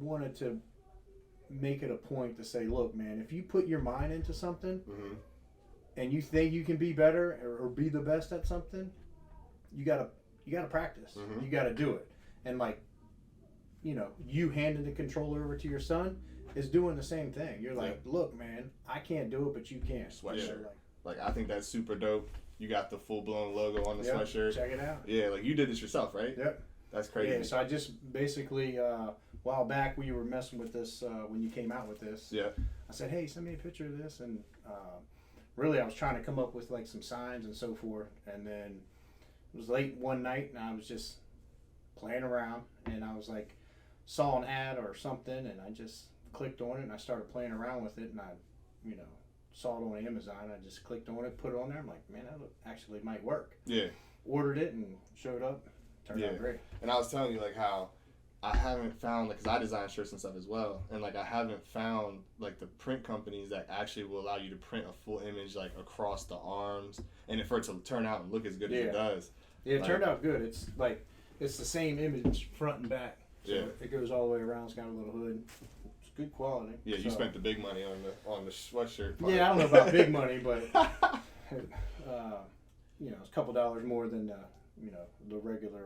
wanted to make it a point to say, look, man, if you put your mind into something and you think you can be better or be the best at something, you gotta practice. You gotta do it. And like, you know, you handing the controller over to your son is doing the same thing. You're like, look, man, I can't do it, but you can. Sweatshirt. Like I think that's super dope. You got the full blown logo on the sweatshirt. Check it out. Yeah, like you did this yourself, right? Yep. That's crazy. Yeah, so I just basically, a while back we were messing with this when you came out with this. Yeah. I said, hey, send me a picture of this. And really I was trying to come up with like some signs and so forth. And then it was late one night and I was just playing around and I was like, saw an ad or something and I just clicked on it and I started playing around with it and I, you know, saw it on Amazon. I just clicked on it, put it on there. I'm like, man, that actually might work. Yeah. Ordered it and showed up. Turned out great. And I was telling you like how I haven't found, like, because I design shirts and stuff as well, and like I haven't found like the print companies that actually will allow you to print a full image like across the arms and for it to turn out and look as good as it does. Yeah, it turned out good. It's like it's the same image front and back. So it goes all the way around. It's got a little hood. It's good quality. Yeah, you spent the big money on the sweatshirt part. Yeah, I don't know about big money, but you know, it's a couple dollars more than the regular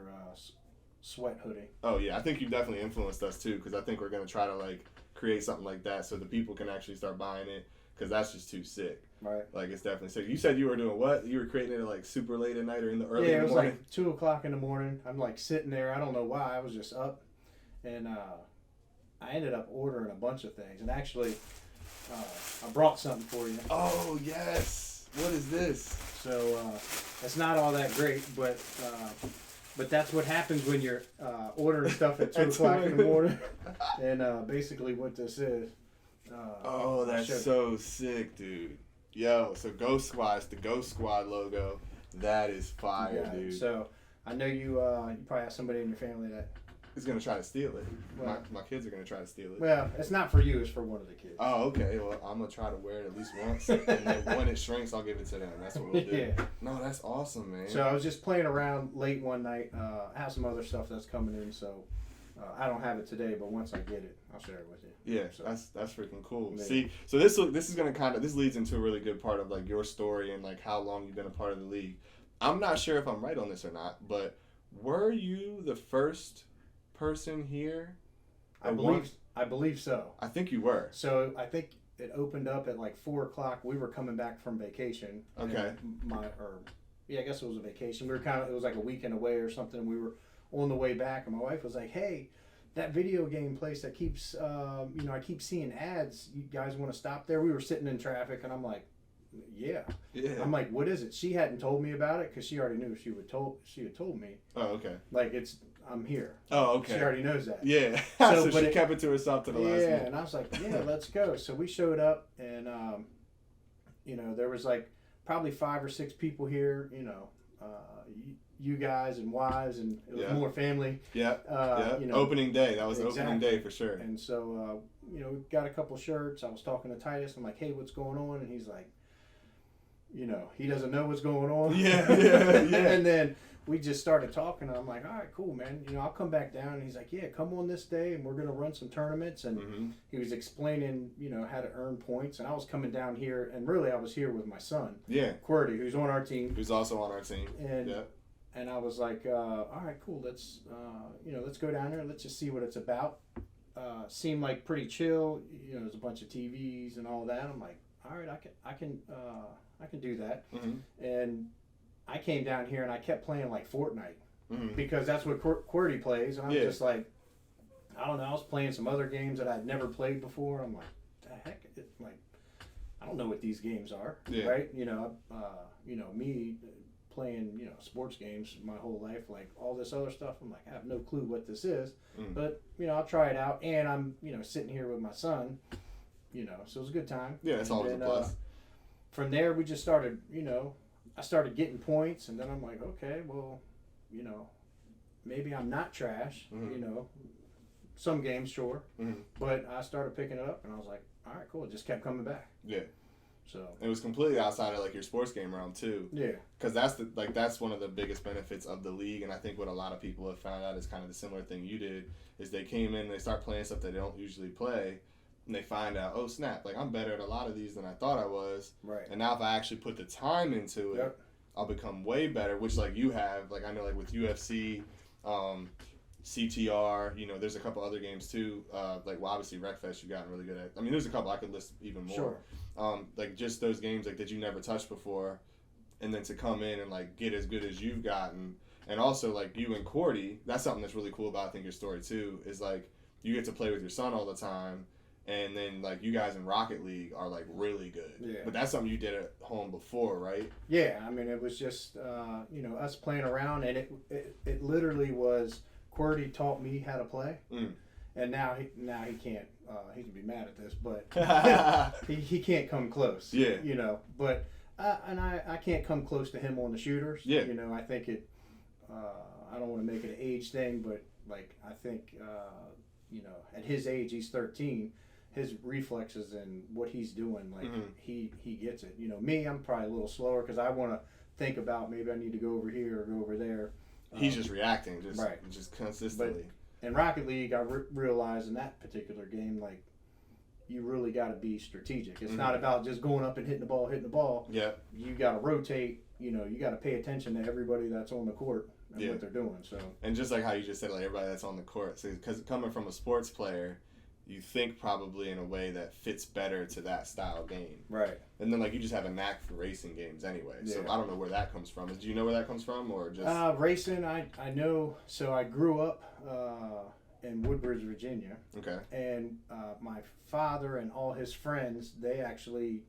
sweat hoodie. Oh yeah, I think you definitely influenced us too, because I think we're gonna try to like create something like that so the people can actually start buying it, because that's just too sick. Right. Like it's definitely sick. You said you were doing what? You were creating it like super late at night or in the early morning? Yeah, it was morning? like 2 o'clock in the morning. I'm like sitting there. I don't know why. I was just up, and I ended up ordering a bunch of things. And actually, I brought something for you. Oh yes. What is this? So it's not all that great, but that's what happens when you're ordering stuff at 2 o'clock in the morning. And basically what this is. Oh, that's so sick, dude. Yo, so Ghost Squad, it's the Ghost Squad logo. That is fire, dude. So I know you probably have somebody in your family that is going to try to steal it. Well, my kids are going to try to steal it. Well, it's not for you, it's for one of the kids. Oh, okay. Well, I'm going to try to wear it at least once. And then when it shrinks, I'll give it to them. That's what we'll do. Yeah. No, that's awesome, man. So I was just playing around late one night. I have some other stuff that's coming in, so I don't have it today, but once I get it, I'll share it with you. Yeah, so that's freaking cool. Yeah. See, so this is gonna this leads into a really good part of like your story and like how long you've been a part of the league. I'm not sure if I'm right on this or not, but were you the first person here? I believe so. I think you were. So I think it opened up at like 4 o'clock. We were coming back from vacation. Okay. I guess it was a vacation. We were it was like a weekend away or something. We were on the way back, and my wife was like, "Hey, that video game place that keeps, I keep seeing ads. You guys want to stop there?" We were sitting in traffic, and I'm like, "Yeah." I'm like, "What is it?" She hadn't told me about it because she already knew. She had told me. Oh, okay. Like I'm here. Oh, okay. She already knows that. Yeah. So she kept it to herself to the last minute. Yeah, and I was like, "Yeah, let's go." So we showed up, and there was like probably 5 or 6 people here. You guys and wives, and it was more family. Yeah. Opening day. That was opening day for sure. And so, we got a couple shirts. I was talking to Titus. I'm like, "Hey, what's going on?" And he's like, he doesn't know what's going on. Yeah. And then we just started talking. And I'm like, "All right, cool, man. I'll come back down." And he's like, "Yeah, come on this day, and we're gonna run some tournaments." And he was explaining, how to earn points. And I was coming down here, and really, I was here with my son. Yeah. QWERTY, who's on our team. Who's also on our team. And I was like, all right, cool. Let's go down there. Let's just see what it's about. Seemed like pretty chill. There's a bunch of TVs and all that. I'm like, all right, I can do that. And I came down here and I kept playing like Fortnite because that's what QWERTY plays. And I'm just like, I don't know. I was playing some other games that I'd never played before. I'm like, the heck, I don't know what these games are, right? Me playing sports games my whole life, like all this other stuff, I'm like, I have no clue what this is, but I'll try it out. And I'm sitting here with my son, so it was a good time. Yeah, it's always a plus. From there we just started, I started getting points, and then I'm like, okay, well, maybe I'm not trash. Some games, sure, but I started picking it up, and I was like, all right, cool. It just kept coming back. Yeah. So it was completely outside of like your sports game realm too. Yeah. Because that's one of the biggest benefits of the league, and I think what a lot of people have found out is kind of the similar thing you did, is they came in and they start playing stuff they don't usually play, and they find out, oh snap, like I'm better at a lot of these than I thought I was. Right. And now if I actually put the time into it, Yep. I'll become way better, which like you have, like I know like with UFC, CTR, you know, there's a couple other games too, like well obviously Wreckfest you've gotten really good at. I mean there's a couple I could list even more. Sure. Like just those games like that you never touched before, and then to come in and like get as good as you've gotten. And also like you and Cordy, that's something that's really cool about I think your story too, is like you get to play with your son all the time. And then, like, you guys in Rocket League are, like, really good. Yeah. But that's something you did at home before, right? Yeah, I mean, it was just, you know, us playing around, and it literally was, Qwerty taught me how to play, and now he can't, he can be mad at this, but he can't come close. Yeah. You know, but, and I can't come close to him on the shooters. Yeah. You know, I think I don't want to make it an age thing, but, like, I think, you know, at his age, he's 13, his reflexes and what he's doing, like he gets it. You know, me, I'm probably a little slower because I want to think about maybe I need to go over here or go over there. He's just reacting, right. just consistently. But in Rocket League, I realized in that particular game, like, you really got to be strategic. It's not about just going up and hitting the ball. Yeah. You got to rotate. You know, you got to pay attention to everybody that's on the court and what they're doing. So. And just like how you just said, like everybody that's on the court, because coming from a sports player, you think probably in a way that fits better to that style game. Right. And then like you just have a knack for racing games anyway. Yeah. So I don't know where that comes from. Do you know where that comes from or just racing? I know. So I grew up in Woodbridge, Virginia. Okay. And my father and all his friends, they actually,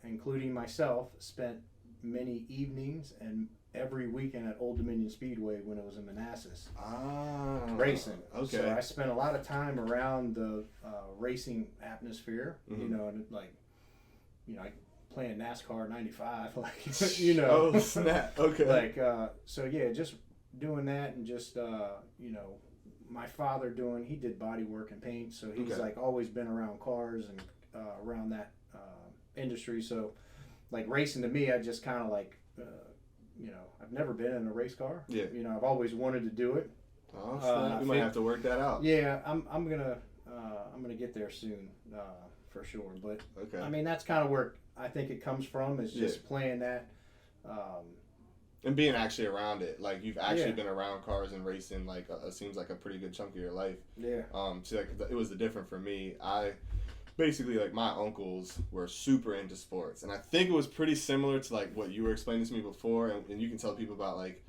including myself, spent many evenings and every weekend at Old Dominion Speedway when it was in Manassas. Racing. Okay. So I spent a lot of time around the racing atmosphere, you know, and like, you know, playing NASCAR '95, like, you know. Oh, snap. Okay. Like, so yeah, just doing that and just, you know, my father he did body work and paint, so he's like always been around cars and around that industry. So, like racing to me, I just kind of like, you know, I've never been in a race car. Yeah. You know, I've always wanted to do it. Oh, snap. We might have to work that out. Yeah, I'm gonna get there soon, for sure. But I mean, that's kind of where I think it comes from, is just playing that. And being actually around it, like you've actually been around cars and racing, like seems like a pretty good chunk of your life. Yeah. So like it was different for me. Basically, like my uncles were super into sports, and I think it was pretty similar to like what you were explaining to me before, and you can tell people about like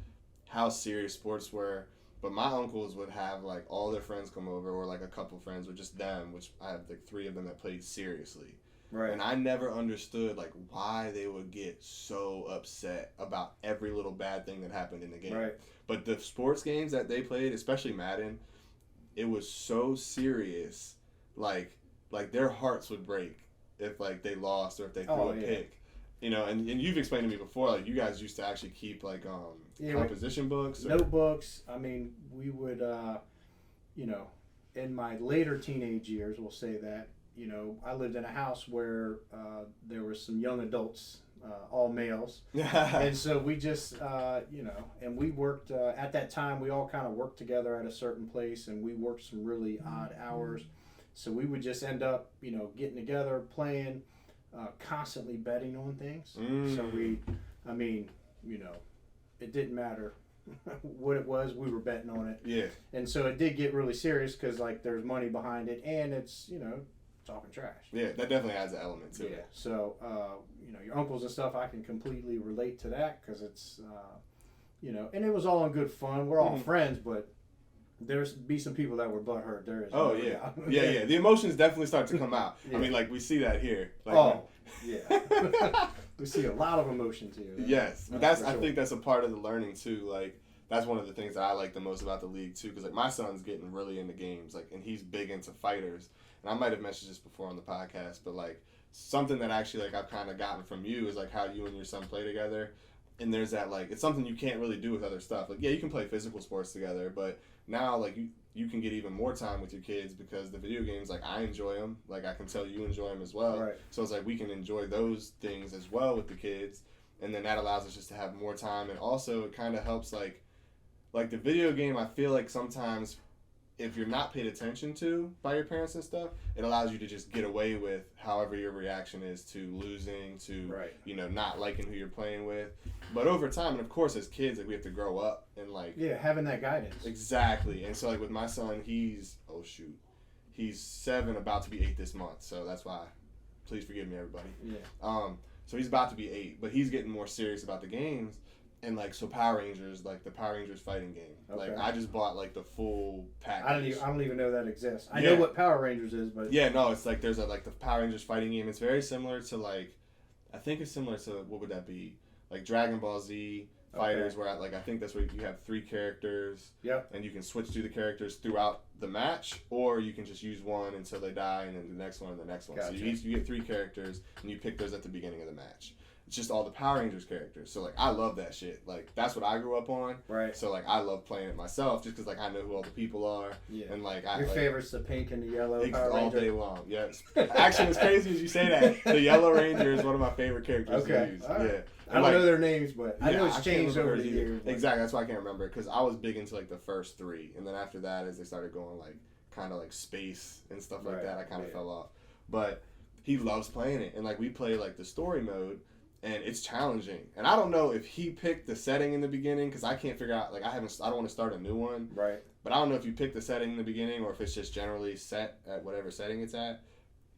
how serious sports were. But my uncles would have like all their friends come over, or like a couple friends, or just them, which I have like 3 of them that played seriously. Right. And I never understood like why they would get so upset about every little bad thing that happened in the game. Right. But the sports games that they played, especially Madden, it was so serious, like their hearts would break if like they lost or if they threw a pick. You know, and you've explained to me before, like you guys used to actually keep like composition books, notebooks. I mean, we would, you know, in my later teenage years, we'll say that, you know, I lived in a house where there were some young adults, all males, and so we just, you know, and we worked at that time. We all kind of worked together at a certain place, and we worked some really odd hours. So we would just end up, you know, getting together, playing, constantly betting on things. So I mean, you know, it didn't matter what it was, we were betting on it. Yeah. And so it did get really serious because, like, there's money behind it, and it's, you know, talking trash. Yeah, that definitely adds an element to it. So, you know, your uncles and stuff, I can completely relate to that because it's, you know, and it was all in good fun. We're all friends, but there's be some people that were butthurt. There is. Oh, yeah. Yeah. The emotions definitely start to come out. I mean, like, we see that here. Like, yeah. We see a lot of emotions here. Yes. But I think that's a part of the learning, too. Like, that's one of the things that I like the most about the league, too. Because, like, my son's getting really into games, like, and he's big into fighters. And I might have mentioned this before on the podcast, but, like, something that actually, like, I've kind of gotten from you is, like, how you and your son play together. And there's that, like, it's something you can't really do with other stuff. Like, yeah, you can play physical sports together, but now, like, you can get even more time with your kids because the video games, like, I enjoy them. Like, I can tell you enjoy them as well. Right. So it's like we can enjoy those things as well with the kids. And then that allows us just to have more time. And also it kind of helps, like the video game, I feel like sometimes if you're not paid attention to by your parents and stuff, it allows you to just get away with however your reaction is to losing, to, Right. you know, not liking who you're playing with. But over time, and of course as kids, like, we have to grow up and, like... Yeah, having that guidance. Exactly. And so, like, with my son, he's 7, about to be 8 this month. So that's why, please forgive me, everybody. Yeah. So he's about to be 8, but he's getting more serious about the games. And, like, so Power Rangers, like the Power Rangers fighting game. Okay. Like, I just bought, like, the full package. I don't even know that exists. I Yeah. know what Power Rangers is, but... Yeah, no, it's like there's like the Power Rangers fighting game. It's very similar to, like, I think it's similar to, what would that be? Like Dragon Ball Z Fighters, Okay. where, like, I think that's where you have 3 characters. Yep. And you can switch through the characters throughout the match, or you can just use one until they die, and then the next one and the next one. Gotcha. So you get 3 characters, and you pick those at the beginning of the match. It's just all the Power Rangers characters. So, like, I love that shit. Like, that's what I grew up on. Right. So, like, I love playing it myself just because, like, I know who all the people are. Yeah. And, like, Your favorite's the pink and the yellow Power all Ranger? day long. Yes. Actually, it's crazy as you say that. The Yellow Ranger is one of my favorite characters Okay. to use. All right. Yeah. I don't know their names, but I know I it's can't changed remember over the hers either. years. but- Exactly. That's why I can't remember it, because I was big into, like, the first 3. And then after that, as they started going, like, kind of like space and stuff like Right. that, I kind of Yeah. fell off. But he loves playing it. And, like, we play, like, the story mode. And it's challenging. And I don't know if he picked the setting in the beginning, because I can't figure out, like, I don't want to start a new one. Right. But I don't know if you pick the setting in the beginning or if it's just generally set at whatever setting it's at.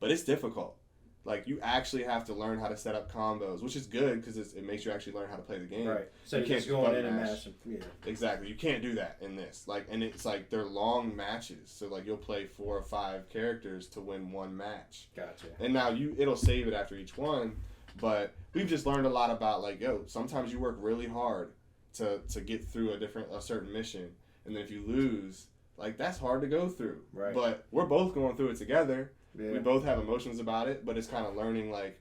But it's difficult. Like, you actually have to learn how to set up combos, which is good because it makes you actually learn how to play the game. Right. So You you're can't just just going button in and mash. mashing. Yeah. Exactly. You can't do that in this. Like, and it's like they're long matches. So, like, you'll play 4 or 5 characters to win one match. Gotcha. And now it'll save it after each one. But we've just learned a lot about, like, sometimes you work really hard to get through a certain mission. And then if you lose, like, that's hard to go through. Right. But we're both going through it together. Yeah. We both have emotions about it, but it's kind of learning, like,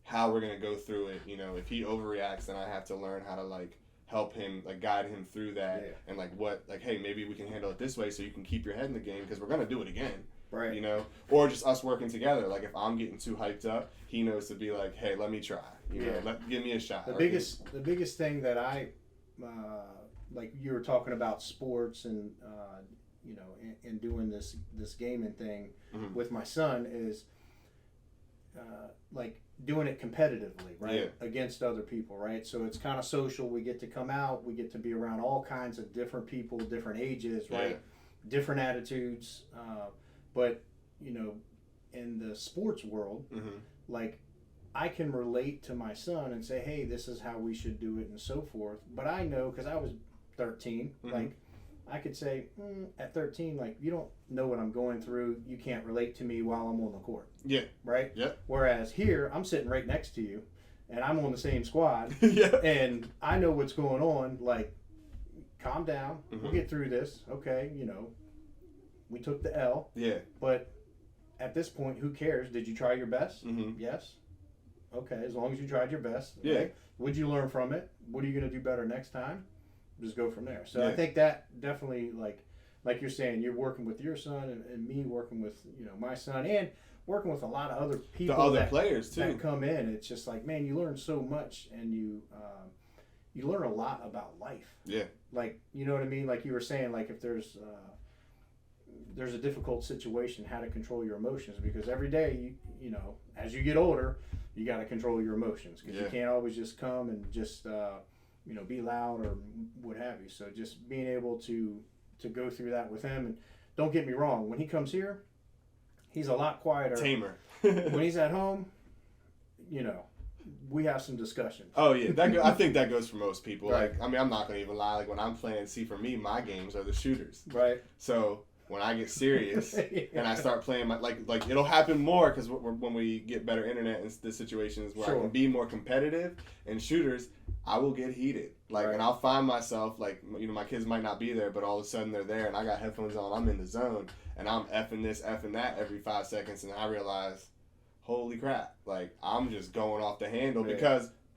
how we're going to go through it. You know, if he overreacts, then I have to learn how to, like, help him, like, guide him through that. Yeah. And, like, hey, maybe we can handle it this way so you can keep your head in the game, because we're going to do it again. Right. You know, or just us working together. Like, if I'm getting too hyped up, he knows to be like, "Hey, let me try. You know, give me a shot." The biggest thing that I, like you were talking about sports and you know, and doing this gaming thing Mhm. with my son is like doing it competitively, right? Yeah. Against other people, right? So it's kind of social. We get to come out. We get to be around all kinds of different people, different ages, right? Yeah. Different attitudes. But you know, in the sports world, Mhm. like I can relate to my son and say, hey, this is how we should do it and so forth. But I know, because I was 13, Mhm. like I could say at 13, like, you don't know what I'm going through. You can't relate to me while I'm on the court. Yeah. Right? Yeah. Whereas here, I'm sitting right next to you and I'm on the same squad Yeah. and I know what's going on. Like, calm down. We'll Mhm. get through this. Okay, you know, we took the L. Yeah. But at this point, who cares? Did you try your best? Mhm. Yes. Okay, as long as you tried your best. Yeah. Right? What'd you learn from it? What are you going to do better next time? Just go from there. So I Yeah. think that definitely, like you're saying, you're working with your son and me working with, you know, my son and working with a lot of other people. The other that, players too. that come in. It's just like, man, you learn so much and you learn a lot about life. Yeah. Like, you know what I mean? Like you were saying, like if there's a difficult situation, how to control your emotions, because every day, you know, as you get older, you got to control your emotions because you can't always just come and just, you know, be loud or what have you. So just being able to go through that with him. And don't get me wrong, when he comes here, he's a lot quieter. Tamer. When he's at home, you know, we have some discussions. Oh yeah, I think that goes for most people. Right. Like, I mean, I'm not gonna even lie. Like, when I'm playing, see, for me, my games are the shooters. Right. So when I get serious Yeah. and I start playing, like it'll happen more because when we get better internet and the situations where I Sure. can be more competitive and shooters, I will get heated. Like, Right. and I'll find myself, like, you know, my kids might not be there, but all of a sudden they're there and I got headphones on, I'm in the zone, and I'm effing this, effing that every 5 seconds, and I realize, holy crap, like, I'm just going off the handle Yeah.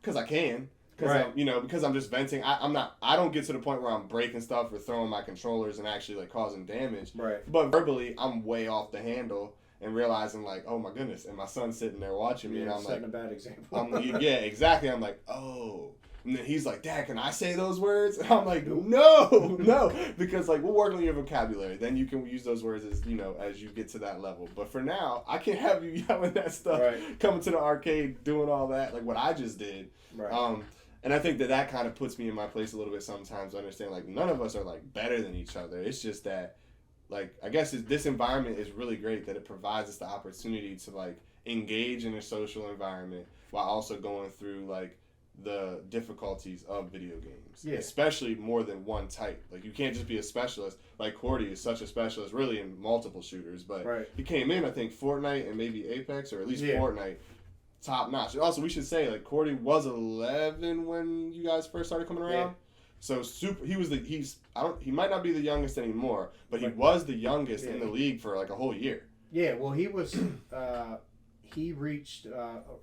because I can. because because I'm just venting. I don't get to the point where I'm breaking stuff or throwing my controllers and actually like causing damage. Right. But verbally, I'm way off the handle and realizing like, oh my goodness, and my son's sitting there watching me, and I'm setting like, a bad example. yeah, exactly. I'm like, oh. And then he's like, Dad, can I say those words? And I'm like, no, because like we'll work on your vocabulary. Then you can use those words as as you get to that level. But for now, I can't have you yelling that stuff, coming to the arcade, doing all that, like what I just did. Right. And I think that kind of puts me in my place a little bit sometimes. To understand like none of us are like better than each other. It's just that, like, I guess this environment is really great that it provides us the opportunity to like engage in a social environment while also going through like the difficulties of video games, especially more than one type. Like you can't just be a specialist. Like Cordy is such a specialist, really in multiple shooters. But he came in, I think, Fortnite and maybe Apex, or at least Fortnite, top notch. Also, we should say like Cordy was 11 when you guys first started coming around. Yeah. So he might not be the youngest anymore, but he was the youngest in the league for like a whole year. Yeah, well, he was. He reached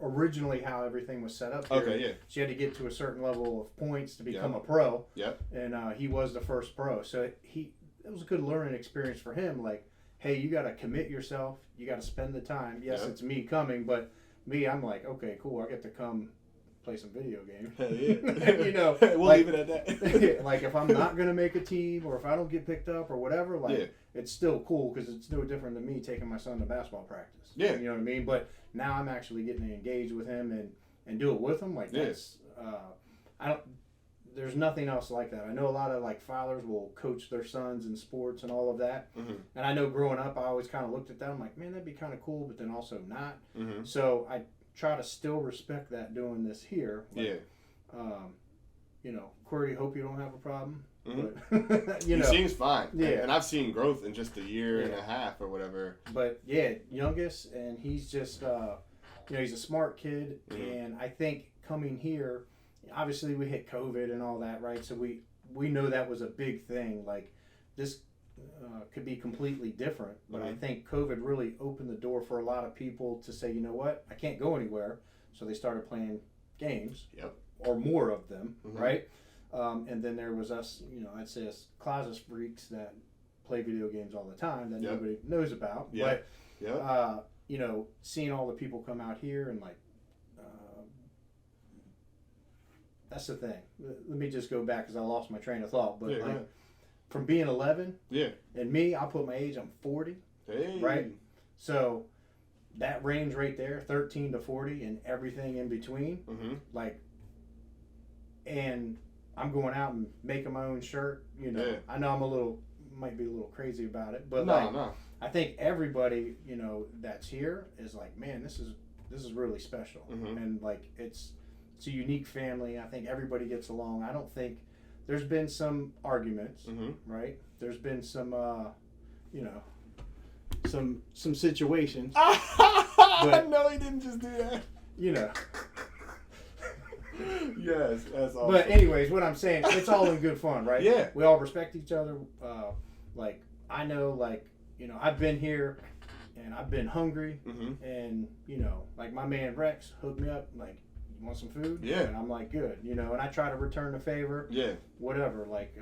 originally how everything was set up here. Okay, yeah. So you had to get to a certain level of points to become a pro. Yep. And he was the first pro. So it was a good learning experience for him. Like, hey, you got to commit yourself. You got to spend the time. Yes, it's me coming, but me, I'm like, okay, cool. I get to come play some video games. Hell yeah. We'll leave it at that. Like if I'm not going to make a team or if I don't get picked up or whatever, it's still cool because it's no different than me taking my son to basketball practice. Yeah. You know what I mean? But now I'm actually getting to engage with him and do it with him. Like that's, there's nothing else like that. I know a lot of like fathers will coach their sons in sports and all of that. Mm-hmm. And I know growing up, I always kind of looked at that. I'm like, man, that'd be kind of cool, but then also not. Mm-hmm. So I try to still respect that doing this here. Like, Corey, hope you don't have a problem. Mm-hmm. But, he seems fine. Yeah. And I've seen growth in just a year and a half or whatever. But youngest, and he's just, he's a smart kid. Mm-hmm. And I think coming here, obviously we hit COVID and all that, right? So we know that was a big thing. Like this could be completely different. But I think COVID really opened the door for a lot of people to say, you know what, I can't go anywhere. So they started playing games. Yep. Or more of them, right? And then there was us, I'd say us closet freaks that play video games all the time that nobody knows about. Yeah. But, seeing all the people come out here and like, that's the thing. Let me just go back because I lost my train of thought. But from being 11, and me, I'll put my age, I'm 40, right? So that range right there, 13 to 40 and everything in between, like, and I'm going out and making my own shirt, I know might be a little crazy about it, but I think everybody, that's here is like, man, this is really special. And like, it's a unique family. I think everybody gets along. I don't think there's been some arguments, right? There's been some, some situations. But, no, he didn't just do that. Yes, that's awesome. But anyways, what I'm saying, it's all in good fun, right? Yeah. We all respect each other. Like, I know, like, I've been here and I've been hungry. And, like my man Rex hooked me up, like, you want some food? Yeah. And I'm like, good, and I try to return the favor. Yeah. Whatever. Like,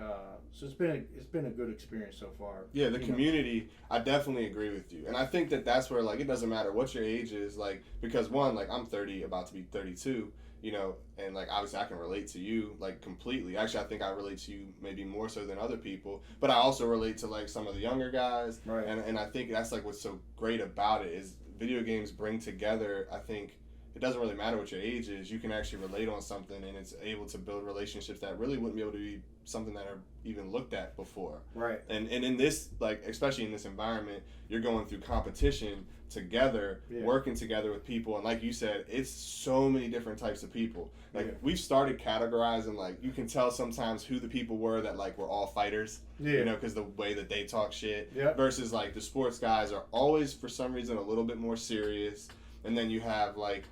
so it's been a good experience so far. Yeah, the community, I definitely agree with you. And I think that's where, like, it doesn't matter what your age is, like, because one, like, I'm 30, about to be 32, and like obviously I can relate to you like completely. Actually, I think I relate to you maybe more so than other people, but I also relate to like some of the younger guys. Right. And I think that's like what's so great about it is video games bring together, I think it doesn't really matter what your age is, you can actually relate on something and it's able to build relationships that really wouldn't be able to be something that are even looked at before. Right. And in this, like, especially in this environment, you're going through competition together, working together with people, and like you said, it's so many different types of people. Like we've started categorizing, like you can tell sometimes who the people were that like were all fighters, because the way that they talk shit, versus like the sports guys are always for some reason a little bit more serious, and then you have like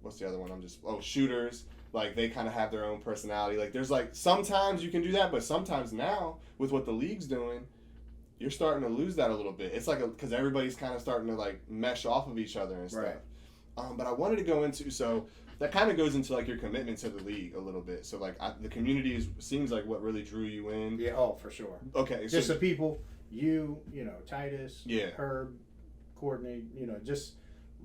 what's the other one? Shooters. Like they kind of have their own personality. Like there's like sometimes you can do that, but sometimes now with what the league's doing, you're starting to lose that a little bit. It's like because everybody's kind of starting to like mesh off of each other and stuff. Right. But I wanted to go into that kind of goes into like your commitment to the league a little bit. So like the community seems like what really drew you in. Yeah, oh, for sure. Okay. Just the people, you know, Titus, Yeah. Herb, Courtney, you know, just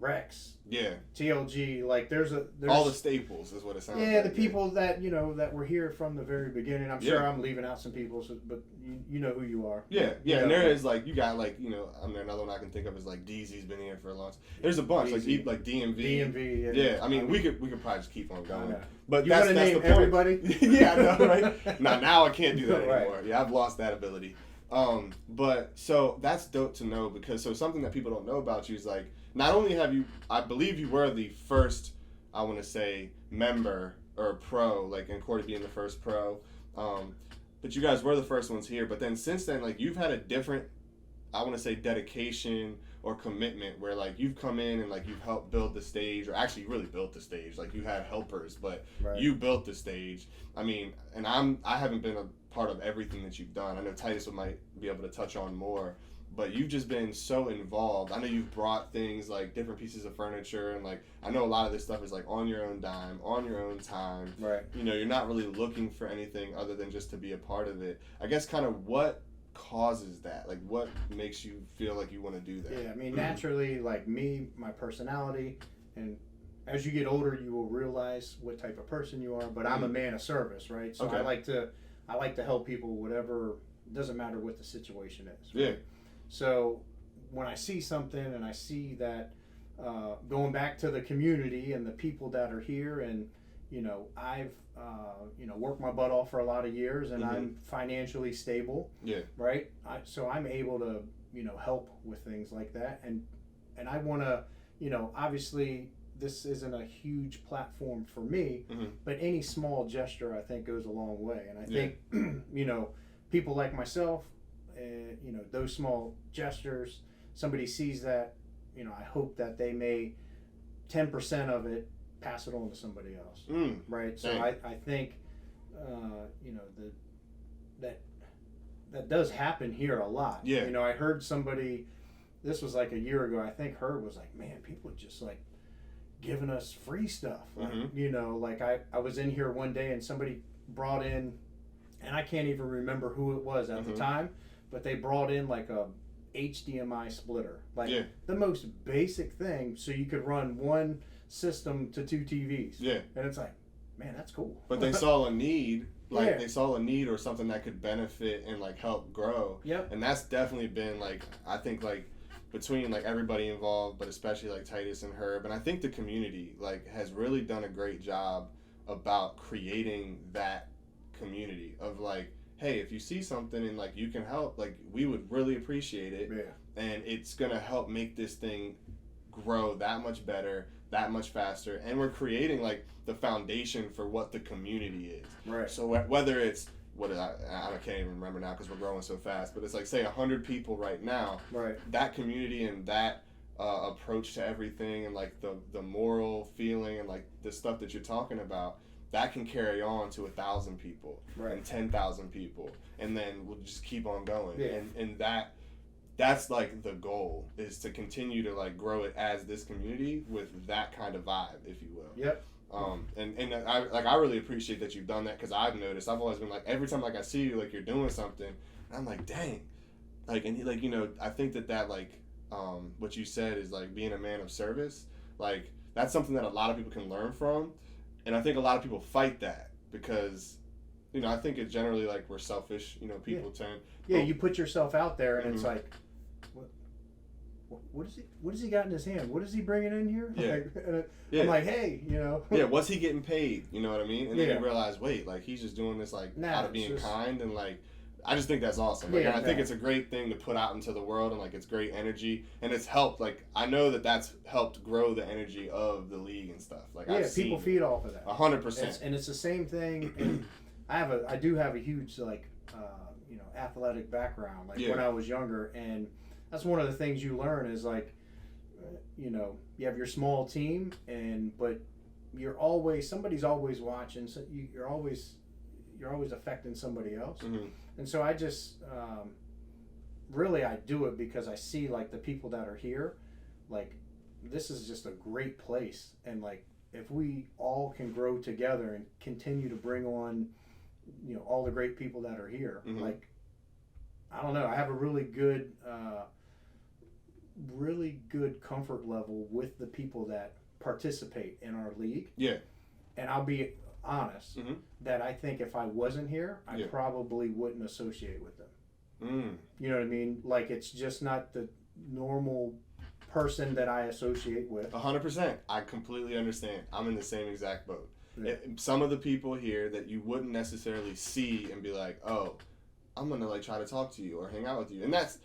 Rex, Yeah. TLG, like there's all the staples is what it sounds like. Yeah, the people that, you know, that were here from the very beginning. I'm sure I'm leaving out some people, but you know who you are. Yeah, yeah, you and know, there is like, you got like, you know, I mean, another one I can think of is like DZ's been here for a long time. There's a bunch, DZ. like DMV. DMV, Yeah, I mean, we could probably just keep on going. But you that's want to name the point. everybody? Yeah, I know, right? Now I can't do that Right. anymore. Yeah, I've lost that ability. But so that's dope to know, because so something that people don't know about you is like, not only have you, I believe you were the first, I want to say, member or pro, like in Cordy being the first pro, but you guys were the first ones here. But then since then, like you've had a different, I want to say, dedication or commitment where like you've come in and like you've helped build the stage, or actually you really built the stage. Like you had helpers, but you built the stage. I mean, and I haven't been a part of everything that you've done. I know Titus might be able to touch on more, but you've just been so involved. I know you've brought things like different pieces of furniture, and like I know a lot of this stuff is like on your own dime, on your own time. Right. You know, you're not really looking for anything other than just to be a part of it. I guess kind of what causes that? Like what makes you feel like you want to do that? Yeah, I mean, naturally, like me, my personality, and as you get older, you will realize what type of person you are. But I'm a man of service, right? So I like to help people, whatever. It doesn't matter what the situation is. Right? Yeah. So when I see something and I see that going back to the community and the people that are here, and you know, I've you know, worked my butt off for a lot of years, and I'm financially stable. Yeah. Right. So I'm able to, you know, help with things like that, and I want to, you know, obviously this isn't a huge platform for me, but any small gesture I think goes a long way, and I think you know, people like myself. You know, those small gestures, somebody sees that, you know, I hope that they may 10% of it pass it on to somebody else. Right. So I think you know, that does happen here a lot. Yeah. You know, I heard somebody, this was like a year ago, I think Herb was like, man, people are just like giving us free stuff. Like, you know, like I was in here one day and somebody brought in, and I can't even remember who it was at the time, but they brought in like a HDMI splitter, like the most basic thing, so you could run one system to two TVs. Yeah. And it's like, man, that's cool. But they saw a need, like they saw a need or something that could benefit and like help grow. Yep. And that's definitely been like, I think like between like everybody involved, but especially like Titus and Herb, and I think the community like has really done a great job about creating that community of like, hey, if you see something and like you can help, like we would really appreciate it. Yeah. And it's gonna help make this thing grow that much better, that much faster, and we're creating like the foundation for what the community is. Right. So whether it's I can't even remember now because we're growing so fast, but it's like say 100 people right now. Right. That community and that approach to everything, and like the moral feeling and like the stuff that you're talking about, that can carry on to 1,000 people, and 10,000 people, and then we'll just keep on going. Yeah. And that's like the goal, is to continue to like grow it as this community with that kind of vibe, if you will. Yep. And I really appreciate that you've done that, because I've noticed, I've always been like, every time like I see you like you're doing something, I'm like, dang, like, and like, you know, I think that like what you said is like being a man of service, like that's something that a lot of people can learn from. And I think a lot of people fight that because, you know, I think it generally like we're selfish, you know, people tend. Yeah, you put yourself out there and it's like, what does he got in his hand? What is he bringing in here? Yeah. I'm like, hey, you know. Yeah, what's he getting paid? You know what I mean? And then you realize, wait, like he's just doing this like out of being kind, and like, I just think that's awesome. Like, I think it's a great thing to put out into the world, and like it's great energy, and it's helped. Like I know that's helped grow the energy of the league and stuff. Like people feed off of that. 100%. And it's the same thing. And I do have a huge like you know, athletic background. Like when I was younger, and that's one of the things you learn is like, you know, you have your small team, but somebody's always watching. So you're always affecting somebody else. And so I just, really I do it because I see like the people that are here, like this is just a great place, and like if we all can grow together and continue to bring on, all the great people that are here, like, I don't know, I have a really good comfort level with the people that participate in our league. Yeah. And I'll be honest that I think if I wasn't here, I probably wouldn't associate with them. You know what I mean? Like, it's just not the normal person that I associate with. 100%. I completely understand. I'm in the same exact boat. Yeah. Some of the people here that you wouldn't necessarily see and be like, oh, I'm going to like try to talk to you or hang out with you. And that's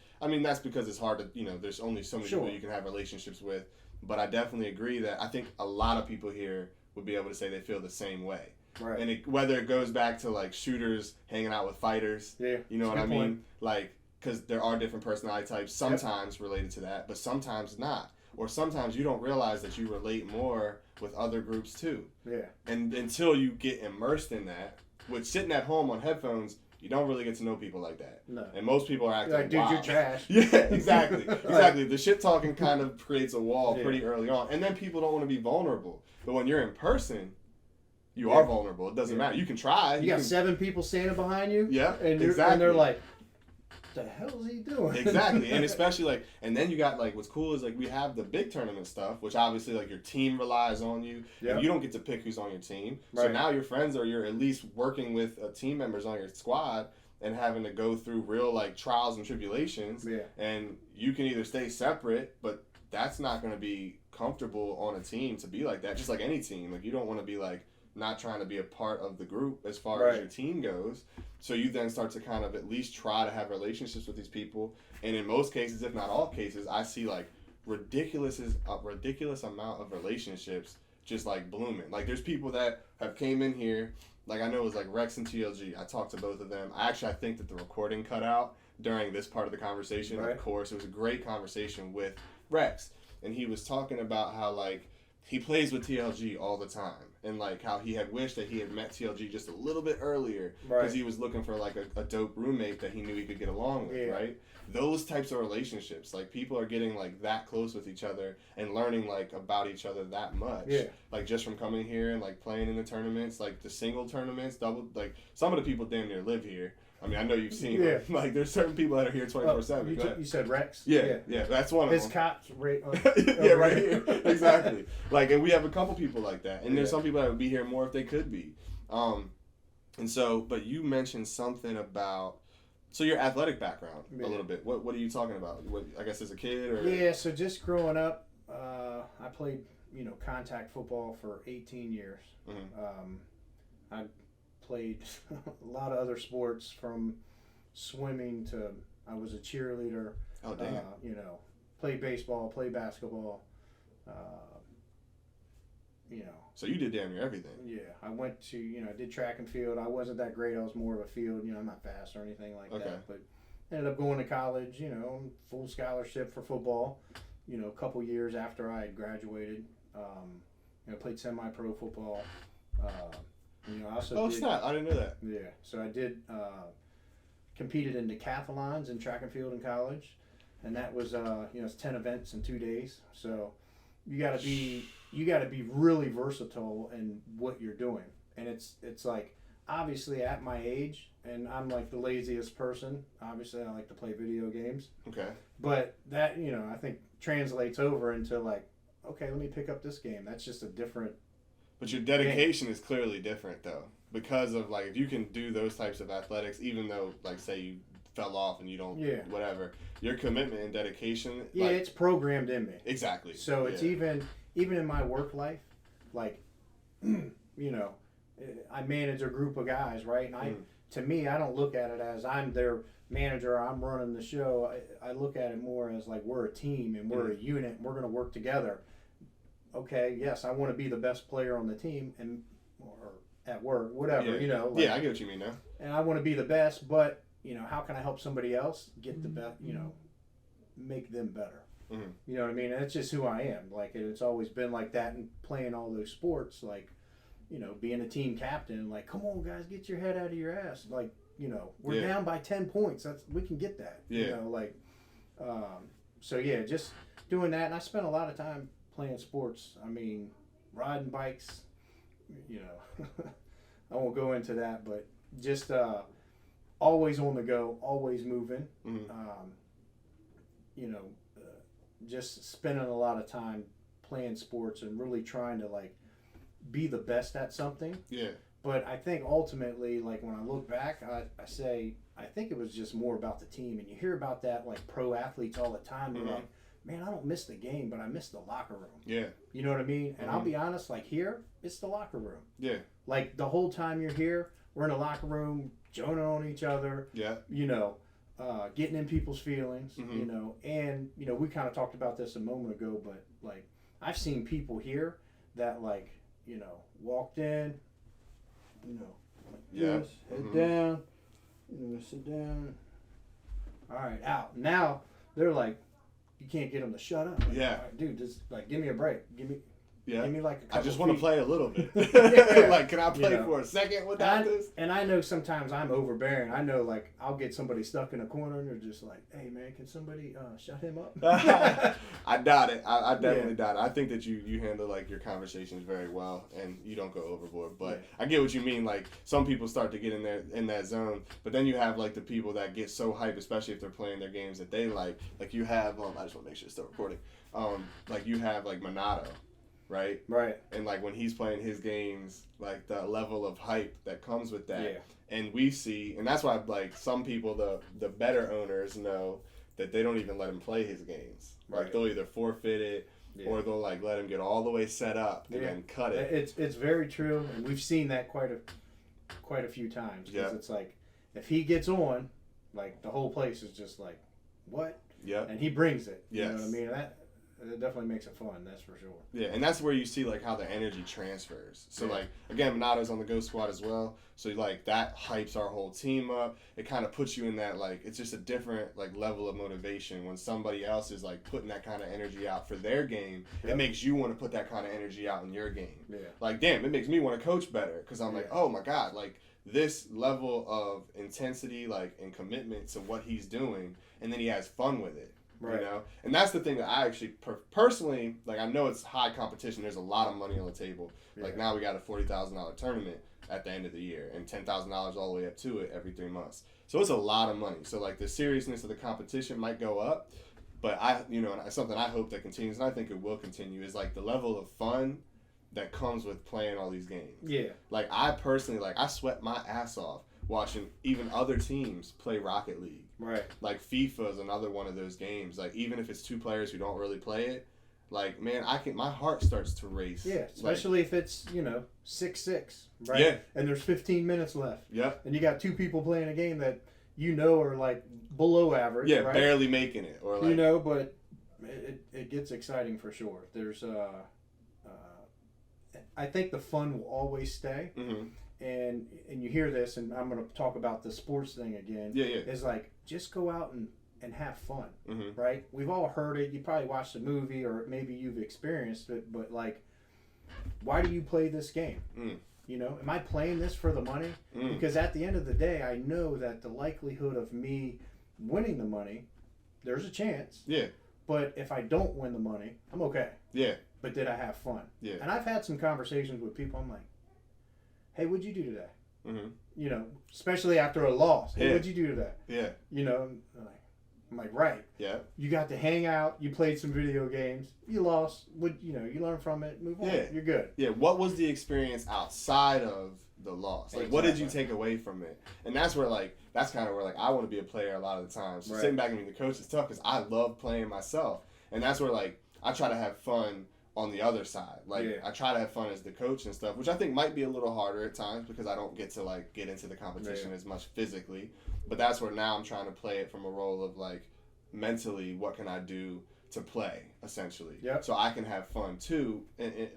because it's hard to, there's only so many people you can have relationships with. But I definitely agree that I think a lot of people here would be able to say they feel the same way. Right. And whether it goes back to like shooters hanging out with fighters, you know what I mean? Point. Like, because there are different personality types sometimes related to that, but sometimes not. Or sometimes you don't realize that you relate more with other groups too. Yeah. And until you get immersed in that, with sitting at home on headphones, you don't really get to know people like that. No. And most people are acting like, dude, wild. you're trash. Yeah, exactly. Exactly. The shit talking kind of creates a wall pretty early on. And then people don't want to be vulnerable. But when you're in person, you are vulnerable. It doesn't matter. You can try. You got 7 people standing behind you. Yeah, and exactly. And they're like, what the hell is he doing? Exactly. And especially like, and then you got like, what's cool is like we have the big tournament stuff, which obviously like your team relies on you. Yep. And you don't get to pick who's on your team. Right. So now your friends or you're at least working with team members on your squad and having to go through real like trials and tribulations. Yeah. And you can either stay separate, but that's not going to be comfortable on a team to be like that. Just like any team. Like you don't want to be like not trying to be a part of the group as far as your team goes. So you then start to kind of at least try to have relationships with these people. And in most cases, if not all cases, I see like ridiculous amount of relationships just like blooming. Like there's people that have came in here, like I know it was like Rex and TLG. I talked to both of them. I think that the recording cut out during this part of the conversation. Of course, it was a great conversation with Rex. And he was talking about how like he plays with TLG all the time. And like how he had wished that he had met TLG just a little bit earlier because he was looking for like a dope roommate that he knew he could get along with, right? Those types of relationships, like people are getting like that close with each other and learning like about each other that much. Yeah. Like just from coming here and like playing in the tournaments, like the single tournaments, double, like some of the people damn near live here. I mean, I know you've seen them. Like there's certain people that are here 24/7. You said Rex? Yeah, that's one of them. His cop's right yeah, right here. Exactly. Like, and we have a couple people like that. And there's some people that would be here more if they could be. And so, but you mentioned something about, so your athletic background a little bit. What are you talking about? What, I guess as a kid or? Yeah, so just growing up, I played, contact football for 18 years. I played a lot of other sports from swimming to I was a cheerleader. Oh, damn. Played baseball, played basketball. So you did damn near everything. Yeah, I went to I did track and field. I wasn't that great. I was more of a field. I'm not fast or anything like that. But ended up going to college. Full scholarship for football. A couple years after I had graduated. Played semi-pro football. I also snap! I didn't know that. Yeah, so I did competed in decathlons and track and field in college, and that was it's 10 events in 2 days. So you got to be really versatile in what you're doing, and it's like obviously at my age, and I'm like the laziest person. Obviously, I like to play video games. Okay. But that I think translates over into like, okay, let me pick up this game. That's just a different. But your dedication is clearly different, though, because of, like, if you can do those types of athletics, even though, like, say you fell off and you don't, whatever, your commitment and dedication. Yeah, it's programmed in me. Exactly. So it's even in my work life, like, I manage a group of guys, right? And to me, I don't look at it as I'm their manager, I'm running the show. I look at it more as, like, we're a team and we're a unit and we're going to work together. Okay, yes, I want to be the best player on the team or at work, whatever, I get what you mean now. And I want to be the best, but, how can I help somebody else get the best, make them better? You know what I mean? And it's just who I am. Like, it's always been like that, and playing all those sports, like, being a team captain, like, come on, guys, get your head out of your ass. Like, we're down by 10 points. We can get that. So, just doing that. And I spent a lot of time playing sports. I mean, riding bikes, you know, I won't go into that, but just always on the go, always moving. You know, just spending a lot of time playing sports and really trying to like be the best at something. Yeah. But I think ultimately, like when I look back, I say I think it was just more about the team. And you hear about that like pro athletes all the time. They're like, man, I don't miss the game, but I miss the locker room. Yeah. You know what I mean? And I'll be honest, like here, it's the locker room. Yeah. Like the whole time you're here, we're in the locker room, joning on each other. Yeah. You know, getting in people's feelings. You know, and you know we kind of talked about this a moment ago, but like I've seen people here that like you know walked in. You know, like this, head down, you know, sit down. All right, out. Now they're like, you can't get them to shut up. Like, yeah, right, dude, just like give me a break. Give me like a couple I just want to play a little bit. Like, can I play for a second without this? And I know sometimes I'm overbearing. I know like I'll get somebody stuck in a corner and they're just like, hey man, can somebody shut him up? I doubt it. I definitely doubt it. I think that you handle like your conversations very well and you don't go overboard. But I get what you mean. Like some people start to get in that zone, but then you have like the people that get so hyped, especially if they're playing their games that they like. Like you have I just want to make sure it's still recording. Like you have like Minato. Right? And like when he's playing his games, like the level of hype that comes with that. Yeah. And we see, and that's why like some people, the better owners know that they don't even let him play his games. Right. Like they'll either forfeit it or they'll like let him get all the way set up and then cut it. It's very true, and we've seen that quite a few times. Because it's like if he gets on, like the whole place is just like, what? Yeah. And he brings it. Yes. You know what I mean? It definitely makes it fun, that's for sure. Yeah, and that's where you see like how the energy transfers. So like again, Minato's on the Ghost Squad as well. So like that hypes our whole team up. It kind of puts you in that like it's just a different like level of motivation when somebody else is like putting that kind of energy out for their game. It makes you want to put that kind of energy out in your game. Yeah. Like damn, it makes me want to coach better because I'm like, oh my god, like this level of intensity like and commitment to what he's doing, and then he has fun with it. Right. You know, and that's the thing that I actually personally like. I know it's high competition. There's a lot of money on the table. Like now we got a $40,000 tournament at the end of the year, and $10,000 all the way up to it every 3 months. So it's a lot of money. So like the seriousness of the competition might go up, but and something I hope that continues, and I think it will continue, is like the level of fun that comes with playing all these games. Yeah. Like I personally I sweat my ass off watching even other teams play Rocket League. Right. Like FIFA is another one of those games. Like even if it's two players who don't really play it, like man, my heart starts to race. Yeah, especially if it's 6-6, right? Yeah. And there's 15 minutes left. Yeah. And you got two people playing a game that are like below average. Yeah, right? Barely making it, or like but it gets exciting for sure. There's I think the fun will always stay. Mm-hmm. And you hear this, and I'm going to talk about the sports thing again. Yeah. It's like, just go out and have fun, right? We've all heard it. You probably watched the movie, or maybe you've experienced it, but like, why do you play this game? Am I playing this for the money? Because at the end of the day, I know that the likelihood of me winning the money, there's a chance. Yeah. But if I don't win the money, I'm okay. Yeah. But did I have fun? Yeah. And I've had some conversations with people, I'm like, hey, what'd you do today? Mm-hmm. Especially after a loss. Hey, what'd you do today? Yeah. I'm like, right. Yeah. You got to hang out. You played some video games. You lost. You learn from it. Move on. Yeah. You're good. Yeah. What was the experience outside of the loss? Like, what did you take away from it? And that's where, that's kind of where, I want to be a player a lot of the time. So sitting back and being the coach is tough because I love playing myself. And that's where, I try to have fun on the other side. I try to have fun as the coach and stuff, which I think might be a little harder at times because I don't get to get into the competition as much physically. But that's where now I'm trying to play it from a role of mentally, what can I do to play essentially? Yep. So I can have fun too,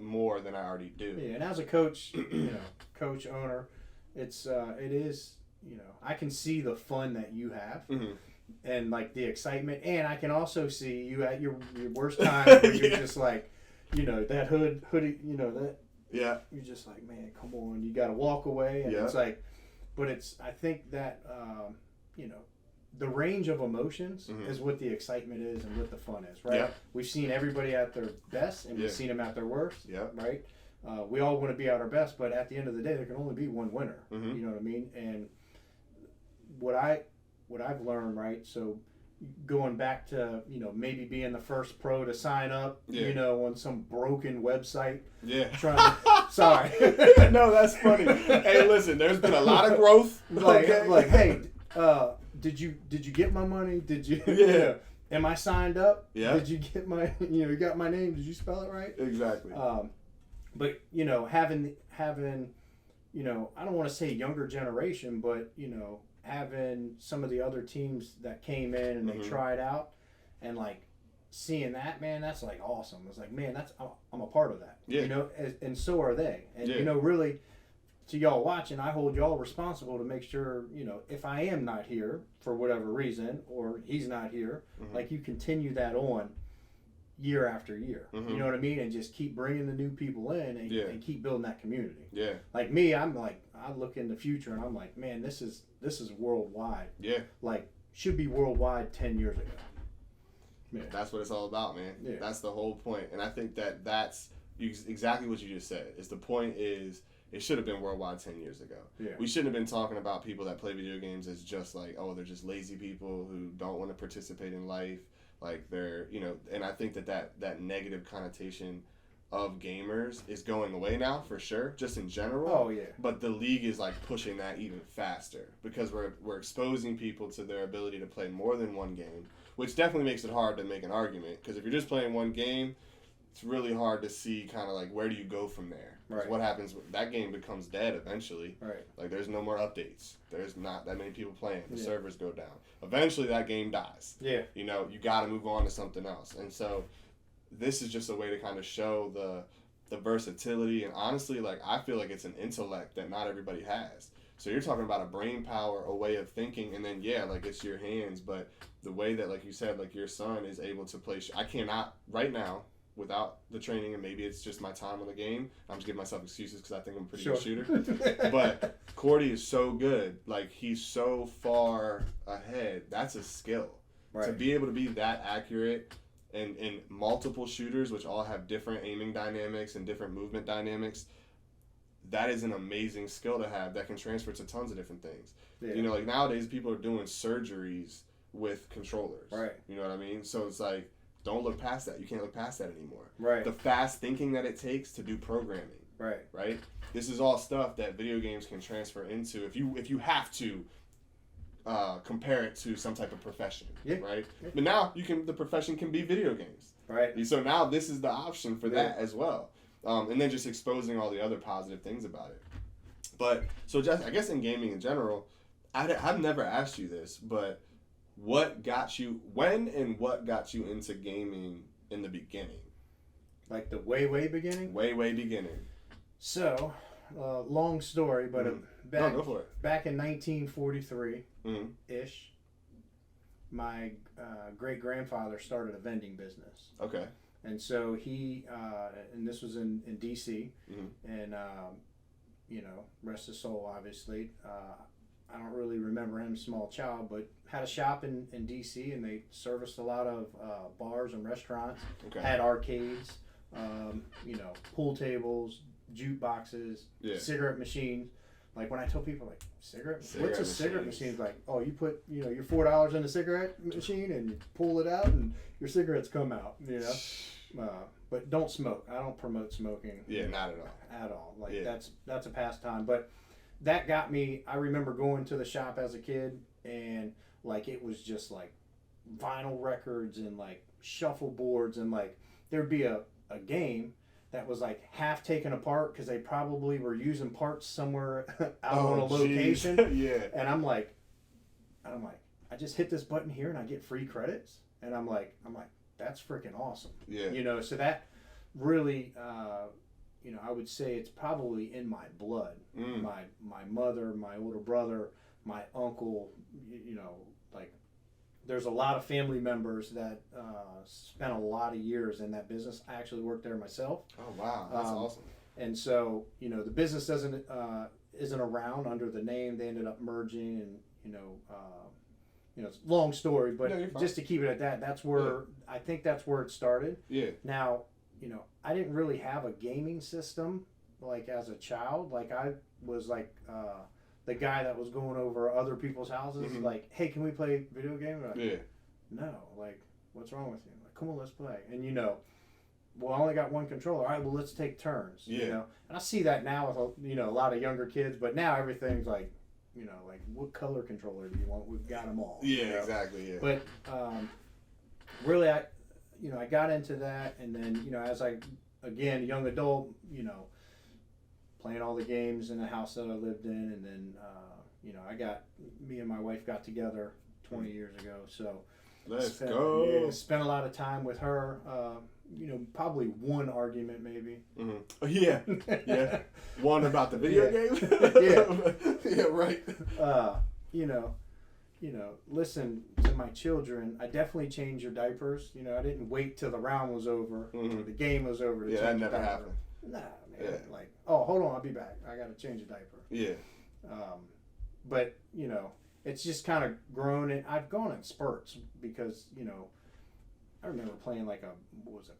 more than I already do. Yeah, and as a coach, coach owner, it is I can see the fun that you have. Mm-hmm. And the excitement, and I can also see you at your worst time where you're just that hoodie, that. Yeah. You're just like, man, come on. You got to walk away. And it's but I think that, the range of emotions is what the excitement is and what the fun is, right? Yeah. We've seen everybody at their best and we've seen them at their worst, right? we all want to be at our best, but at the end of the day, there can only be one winner. Mm-hmm. You know what I mean? And what I've learned, right? So going back to, maybe being the first pro to sign up, on some broken website. Yeah. Sorry. No, that's funny. Hey, listen, there's been a lot of growth. Like, hey, did you get my money? Did you? Yeah. Am I signed up? Yeah. Did you get my? You got my name? Did you spell it right? Exactly. But having, I don't want to say younger generation, but having some of the other teams that came in and they tried out, and like seeing that, man, that's like awesome. It's like, man, I'm a part of that. Yeah. And so are they. And really, to y'all watching, I hold y'all responsible to make sure, if I am not here for whatever reason, or he's not here, like you continue that on year after year. You know what I mean? And just keep bringing the new people in and keep building that community. Yeah. Like me, I'm like, I look in the future and I'm like, man, this is worldwide. Yeah. Like, should be worldwide 10 years ago. Yeah. That's what it's all about, man. Yeah. That's the whole point. And I think that's exactly what you just said. Is the point is, it should have been worldwide 10 years ago. Yeah. We shouldn't have been talking about people that play video games as just like, oh, they're just lazy people who don't want to participate in life. Like they're, and I think that negative connotation of gamers is going away now for sure, just in general. Oh yeah. But the league is like pushing that even faster because we're exposing people to their ability to play more than one game, which definitely makes it hard to make an argument. Because if you're just playing one game, it's really hard to see kind of like where do you go from there. Right. What happens? That game becomes dead eventually. Right. Like there's no more updates. There's not that many people playing. The servers go down. Eventually that game dies. Yeah. You got to move on to something else. And so this is just a way to kind of show the versatility, and honestly, like I feel like it's an intellect that not everybody has. So you're talking about a brain power, a way of thinking, and then like it's your hands, but the way that, like you said, like your son is able to play. I cannot right now without the training, and maybe it's just my time on the game. I'm just giving myself excuses because I think I'm a pretty good shooter. But Cordy is so good. Like he's so far ahead. That's a skill. Right. To be able to be that accurate in multiple shooters, which all have different aiming dynamics and different movement dynamics, that is an amazing skill to have that can transfer to tons of different things. Yeah. Like nowadays people are doing surgeries with controllers. Right. You know what I mean? So it's like, don't look past that. You can't look past that anymore. Right. The fast thinking that it takes to do programming. Right. Right? This is all stuff that video games can transfer into if you have to compare it to some type of profession, right? Yeah. But now the profession can be video games, right? So now this is the option for that as well, and then just exposing all the other positive things about it. But so just I guess in gaming in general, I've never asked you this, but what got you into gaming in the beginning? Like the way beginning? Way beginning. So, long story, but go for it. Back in 1943-ish, my great-grandfather started a vending business. Okay. And so he, and this was in D.C., and, rest his soul, obviously. I don't really remember him, small child, but had a shop in D.C., and they serviced a lot of bars and restaurants, had arcades, pool tables, jukeboxes, cigarette machines. Like when I tell people, like, what's a cigarette machine? It's like, oh, you put, your $4 in the cigarette machine and you pull it out and your cigarettes come out, but don't smoke. I don't promote smoking. Yeah, not at all. At all. Like that's a pastime. But that got me, I remember going to the shop as a kid and like it was just like vinyl records and like shuffleboards and like there'd be a game that was like half taken apart because they probably were using parts somewhere out on a location. Yeah. And I'm like, I just hit this button here and I get free credits. And I'm like, that's freaking awesome. Yeah. So that really, I would say it's probably in my blood. My mother, my older brother, my uncle, like there's a lot of family members that spent a lot of years in that business. I actually worked there myself. Oh wow, that's awesome. And so the business isn't around under the name. They ended up merging, and it's a long story, but just to keep it at that, that's where I think that's where it started. Yeah. Now, I didn't really have a gaming system like as a child, like I was like the guy that was going over other people's houses, like, hey, can we play video game? Like, Yeah. no, like, what's wrong with you? Like, come on, let's play. And well, I only got one controller. All right, well, let's take turns. Yeah. And I see that now with a lot of younger kids, but now everything's like, like what color controller do you want? We've got them all. Yeah, exactly. Yeah. But really, I got into that, and then as I, again, young adult, playing all the games in the house that I lived in, and then me and my wife got together 20 years ago, so let's go. Spent a lot of time with her. Probably one argument maybe. Mm-hmm. Oh, yeah. One about the video game. Yeah, right. Listen to my children. I definitely changed your diapers. I didn't wait till the round was over, or the game was over to change that your never diaper. happened. Nah, man. Yeah. Like, oh, hold on, I'll be back. I gotta change a diaper. Yeah. But it's just kind of grown, and I've gone in spurts because I remember playing like a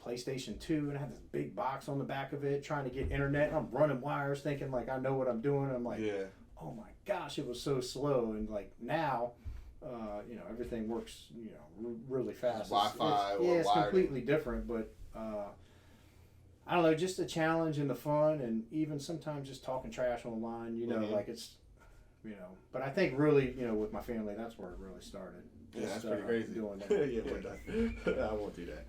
PlayStation 2, and I had this big box on the back of it, trying to get internet, and I'm running wires, thinking like I know what I'm doing. I'm like, oh my gosh, it was so slow, and like now, everything works, really fast. Wi-Fi, it's completely different, but I don't know, just the challenge and the fun, and even sometimes just talking trash online, like it's, but I think really, with my family, that's where it really started. Yeah, that's pretty crazy. Doing that. I won't do that.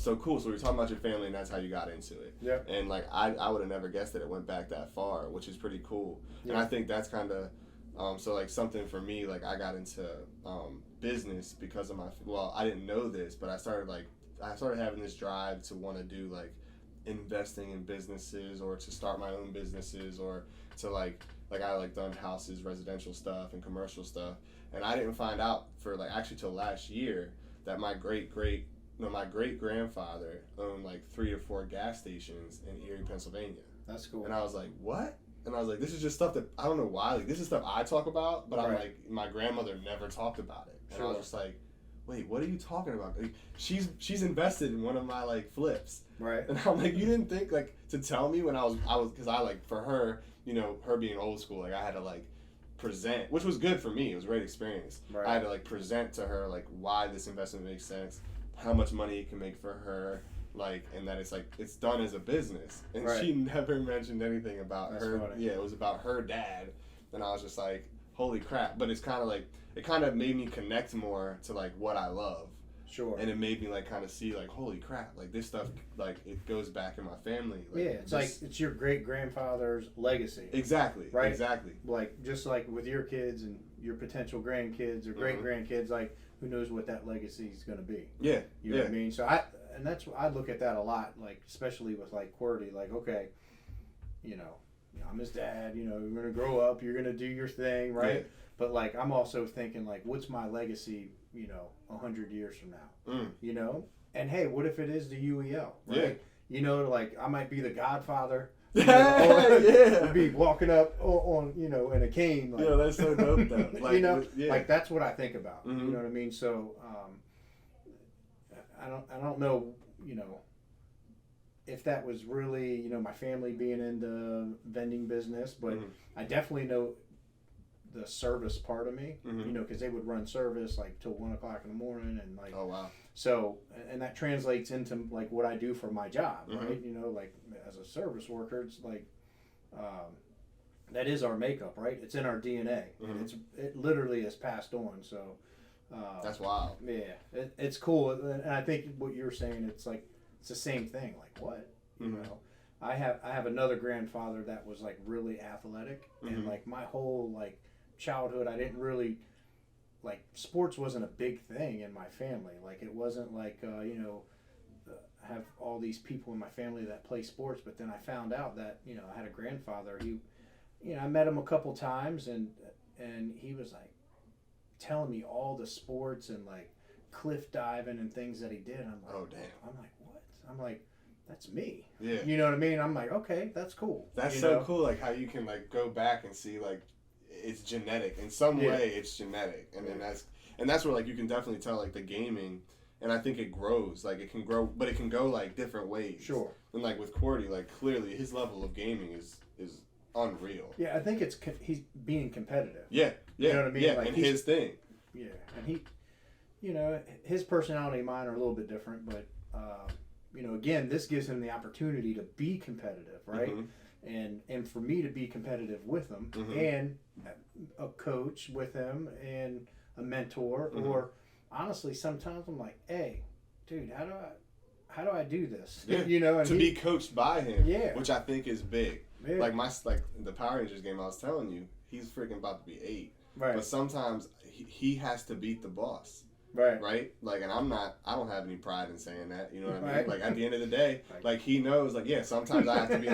So cool. So we were talking about your family, and that's how you got into it. Yeah. And like I would have never guessed that it went back that far, which is pretty cool. Yeah. And I think that's kind of so like something for me. Like I got into business because of I didn't know this, but I started having this drive to want to do like investing in businesses, or to start my own businesses, or to like I done houses, residential stuff, and commercial stuff. And I didn't find out for actually till last year that my great grandfather owned like 3 or 4 gas stations in Erie, Pennsylvania. That's cool. And I was like, what? And I was like, this is just stuff that I don't know why. Like, this is stuff I talk about, but I'm like, my grandmother never talked about it. And I was just like, wait, what are you talking about? Like, she's invested in one of my like flips. Right. And I'm like, you didn't think like to tell me when I was because I like for her, her being old school, like I had to like present, which was good for me. It was a great experience. Right. I had to like present to her like why this investment makes sense, how much money it can make for her, like, and that it's done as a business. And she never mentioned anything about her. Funny. Yeah, it was about her dad, and I was just like, holy crap. But it's kind of like it kind of made me connect more to like what I love. Sure. And it made me like kind of see like, holy crap, like this stuff, like it goes back in my family. Like, it's like it's your great grandfather's legacy. Exactly. Right. Exactly. Like just like with your kids and your potential grandkids or great grandkids, like who knows what that legacy is going to be. Yeah. You know what I mean? So I look at that a lot, like especially with like QWERTY, like okay, I'm his dad. You're going to grow up, you're going to do your thing, right? Yeah. But like I'm also thinking like, what's my legacy? 100 years from now, and hey, what if it is the UEL, right? Yeah. Like I might be the godfather, or be walking up on in a cane. Like, that's so dope though. Like, like that's what I think about. Mm-hmm. You know what I mean? So, I don't know, if that was really, my family being in the vending business, but I definitely know the service part of me, because they would run service like till 1 o'clock in the morning, and like, oh wow. So, and that translates into like what I do for my job, right? Like as a service worker, it's like, that is our makeup, right? It's in our DNA. And it literally is passed on. So, that's wild. Yeah, it's cool, and I think what you're saying, it's like it's the same thing. Like what, I have another grandfather that was like really athletic, and like my whole like childhood, I didn't really like sports wasn't a big thing in my family. Like it wasn't like I have all these people in my family that play sports, but then I found out that I had a grandfather. He, I met him a couple times, and he was like telling me all the sports and like cliff diving and things that he did. I'm like, oh damn. I'm like, what? I'm like, that's me. Yeah. You know what I mean? I'm like, okay, that's cool. That's so cool. Like how you can like go back and see like it's genetic in some way. It's genetic, and then that's where like you can definitely tell like the gaming And I think it grows. Like, it can grow, but it can go, like, different ways. Sure. And, like, with Cordy, like, clearly his level of gaming is unreal. Yeah, I think he's being competitive. Yeah. You know what I mean? Yeah, like and his thing. Yeah, and he, you know, his personality and mine are a little bit different, but, you know, again, this gives him the opportunity to be competitive, right? Mm-hmm. And for me to be competitive with him, mm-hmm. and a coach with him and a mentor, mm-hmm. or honestly, sometimes I'm like, hey, dude, how do I do this? Yeah. You know, and to be coached by him, yeah. which I think is big. Yeah. Like the Power Rangers game I was telling you, he's freaking about to be 8. Right. But sometimes he has to beat the boss. Right. Right? Like, and I don't have any pride in saying that. You know what I mean? Right. Like, at the end of the day, like, he knows, like, yeah, sometimes I have to be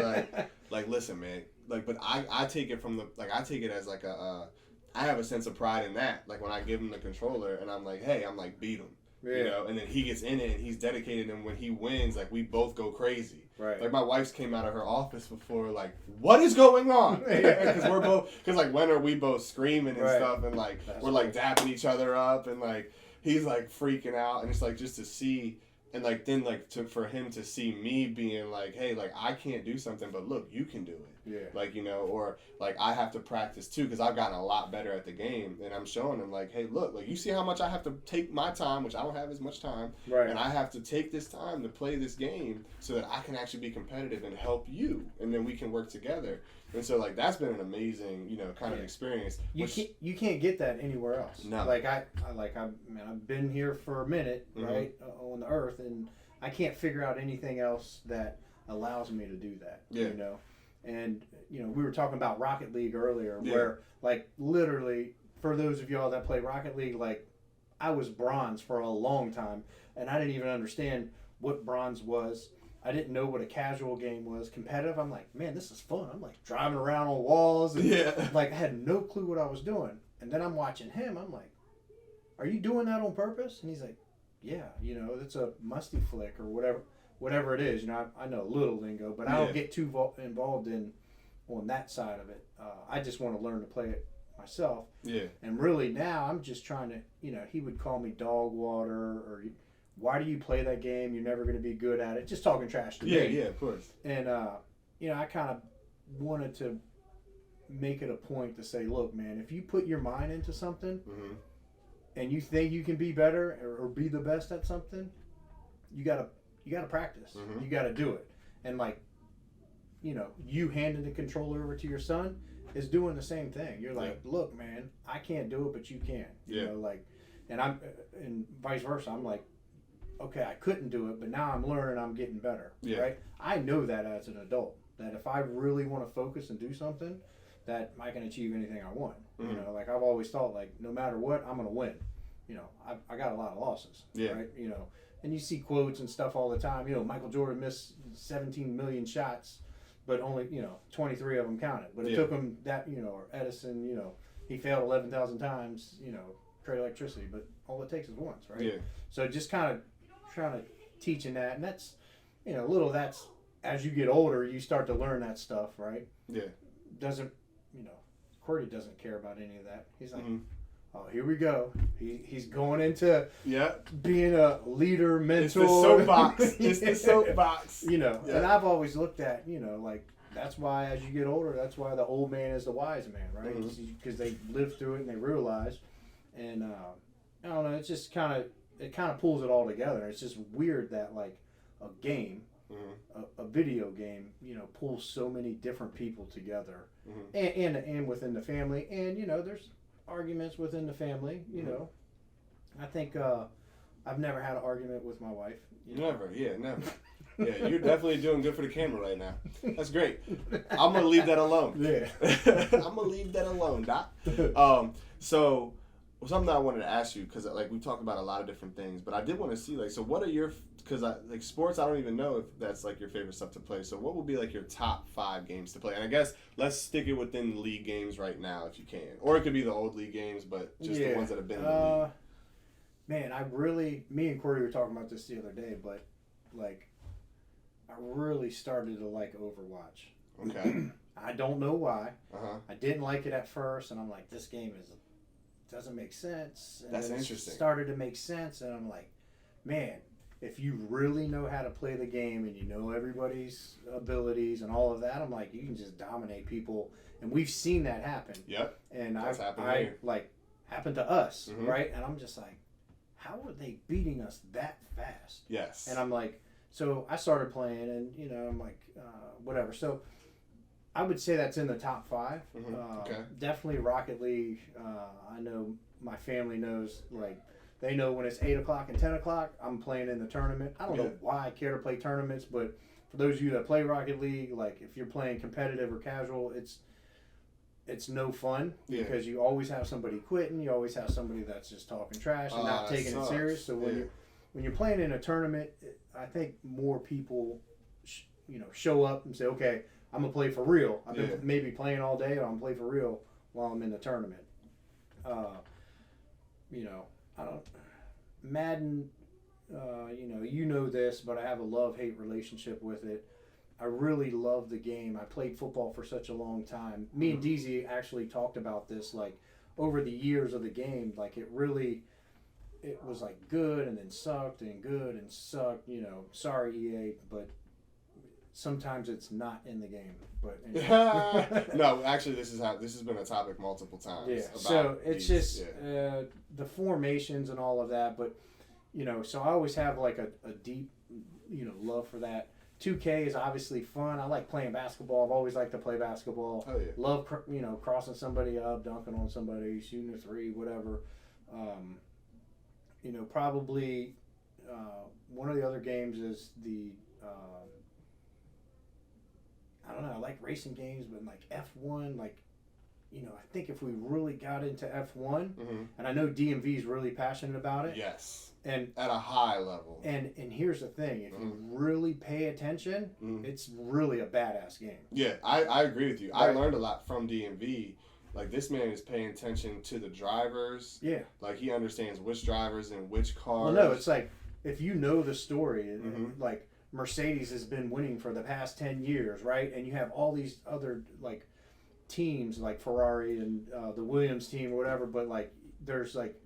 like, listen, man. Like, but I take it from I take it as like I have a sense of pride in that. Like, when I give him the controller and I'm like, hey, I'm like, beat him. Yeah. You know, and then he gets in it and he's dedicated, and when he wins, like, we both go crazy. Right. Like, my wife's came out of her office before, like, what is going on? Because like, when are we both screaming and right. stuff, and like, we're like dapping each other up, and like, he's like freaking out, and it's like, just to see, and like, then like, for him to see me being like, hey, like, I can't do something, but look, you can do it. Yeah. Like, you know, or like, I have to practice too, because I've gotten a lot better at the game, and I'm showing him like, hey, look, like, you see how much I have to take my time, which I don't have as much time, right. and I have to take this time to play this game so that I can actually be competitive and help you, and then we can work together. And so, like, that's been an amazing, you know, kind of experience. You can't get that anywhere else. No. Like I've been here for a minute, mm-hmm. right, on the earth, and I can't figure out anything else that allows me to do that. Yeah. You know, and you know, we were talking about Rocket League earlier, yeah. where like literally, for those of y'all that play Rocket League, like I was bronze for a long time, and I didn't even understand what bronze was. I didn't know what a casual game was. Competitive, I'm like, man, this is fun. I'm like driving around on walls. And, yeah. Like, I had no clue what I was doing. And then I'm watching him. I'm like, are you doing that on purpose? And he's like, yeah, you know, it's a musty flick or whatever it is. You know, I know a little lingo, but I don't get too involved on that side of it. I just want to learn to play it myself. Yeah. And really now I'm just trying to, you know, he would call me dog water or why do you play that game? You're never going to be good at it. Just talking trash to me. Yeah, of course. And, you know, I kind of wanted to make it a point to say, look, man, if you put your mind into something mm-hmm. and you think you can be better or be the best at something, you gotta practice. Mm-hmm. You gotta do it. And like, you know, you handing the controller over to your son is doing the same thing. You're like, look, man, I can't do it, but you can. Yeah. You know, like, and vice versa. I'm like, okay, I couldn't do it, but now I'm learning, I'm getting better, right? I know that as an adult, that if I really want to focus and do something, that I can achieve anything I want. Mm-hmm. You know, like I've always thought, like, no matter what, I'm going to win. You know, I got a lot of losses, right? You know, and you see quotes and stuff all the time. You know, Michael Jordan missed 17 million shots, but only, you know, 23 of them counted. But it took him that, you know, or Edison, you know, he failed 11,000 times, you know, create electricity, but all it takes is once, right? Yeah. So just kind of trying to teaching that, and that's, you know, that's as you get older, you start to learn that stuff, right? Yeah. Doesn't, you know, Cordy doesn't care about any of that. He's like, mm-hmm. oh, here we go. He's going into yeah being a leader, mentor. It's the soapbox. It's the soapbox. You know, and I've always looked at, you know, like that's why as you get older, that's why the old man is the wise man, right? Because they live through it and they realize, and I don't know, it's just it kind of pulls it all together. It's just weird that like a game, mm-hmm. a video game, you know, pulls so many different people together, mm-hmm. and within the family, and you know, there's arguments within the family. You mm-hmm. know, I think I've never had an argument with my wife. You know? Never, never. Yeah, you're definitely doing good for the camera right now. That's great. I'm gonna leave that alone. Yeah, I'm gonna leave that alone, Doc. So. Something I wanted to ask you, because like we talked about a lot of different things, but I did want to see like, so what are your, because like sports, I don't even know if that's like your favorite stuff to play. So what would be like your top 5 games to play? And I guess let's stick it within league games right now if you can, or it could be the old league games, but just the ones that have been in the league. Man, me and Corey were talking about this the other day, but like I really started to like Overwatch. Okay. I don't know why. Uh-huh. I didn't like it at first, and I'm like, this game doesn't make sense. And that's then interesting. It started to make sense, and I'm like, man, if you really know how to play the game and you know everybody's abilities and all of that, I'm like, you can just dominate people. And we've seen that happen. Yep. And That's happened to us, Mhm. right? And I'm just like, how are they beating us that fast? Yes. And I'm like, so I started playing, and I'm like, whatever. So I would say that's in the top 5. Mhm. Okay. Definitely Rocket League. I know my family knows, like, they know when it's 8 o'clock and 10 o'clock, I'm playing in the tournament. I don't know why I care to play tournaments, but for those of you that play Rocket League, like, if you're playing competitive or casual, it's no fun because you always have somebody quitting. You always have somebody that's just talking trash and not taking it serious. So when you're playing in a tournament, I think more people, show up and say, okay, I'm gonna play for real. I've been maybe playing all day, or I'm playing for real while I'm in the tournament. I don't Madden. You know this, but I have a love-hate relationship with it. I really love the game. I played football for such a long time. Me and DZ actually talked about this, like, over the years of the game. Like, it was like good and then sucked and good and sucked. Sorry EA, but sometimes it's not in the game. But anyway. No, actually, this has been a topic multiple times. Yeah. So it's just the formations and all of that. But so I always have like a deep love for that. 2K is obviously fun. I like playing basketball. I've always liked to play basketball. Oh, yeah. Love crossing somebody up, dunking on somebody, shooting a 3, whatever. Probably one of the other games is the I don't know. I like racing games, but like F1, like I think if we really got into F1, and I know DMV is really passionate about it. Yes. And at a high level. And here's the thing: if you really pay attention, it's really a badass game. Yeah, I agree with you. Right. I learned a lot from DMV. Like, this man is paying attention to the drivers. Yeah. Like, he understands which drivers and which cars. Well, no, it's like if you know the story, like Mercedes has been winning for the past 10 years, right? And you have all these other like teams like Ferrari and the Williams team or whatever, but like there's like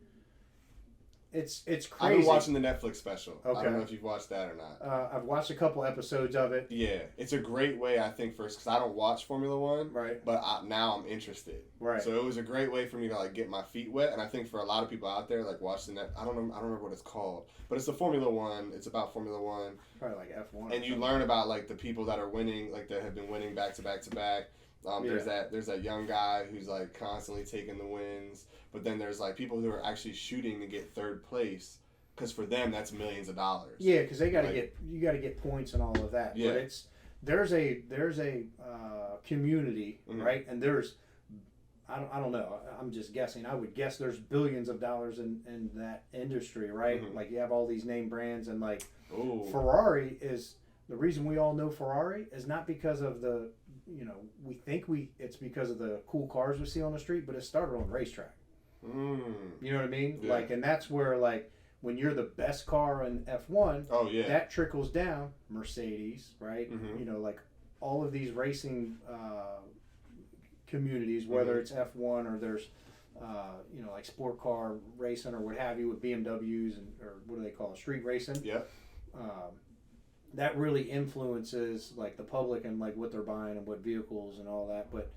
it's crazy. I've been watching the Netflix special. Okay. I don't know if you've watched that or not. I've watched a couple episodes of it. Yeah, it's a great way, I think, first, because I don't watch Formula One, right? But now I'm interested, right? So it was a great way for me to like get my feet wet, and I think for a lot of people out there, like watching that, I don't remember what it's called, but it's the Formula One. It's about Formula One, probably like F1, and you learn about like the people that are winning, like that have been winning back to back to back. There's that young guy who's like constantly taking the wins, but then there's like people who are actually shooting to get third place. Because for them, that's millions of dollars. Yeah, because they got to you got to get points and all of that. Yeah. But there's a community, right? And there's I don't know. I'm just guessing. I would guess there's billions of dollars in that industry, right? Like you have all these name brands and like Ferrari is the reason we all know Ferrari is not because of the we think it's because of the cool cars we see on the street, but it started on the racetrack. You know what I mean? Yeah. Like, and that's where like. When you're the best car in F1, that trickles down. Mercedes, right? Like all of these racing communities, whether it's F1 or there's, like sport car racing or what have you with BMWs or what do they call it, street racing? Yeah. That really influences like the public and like what they're buying and what vehicles and all that. But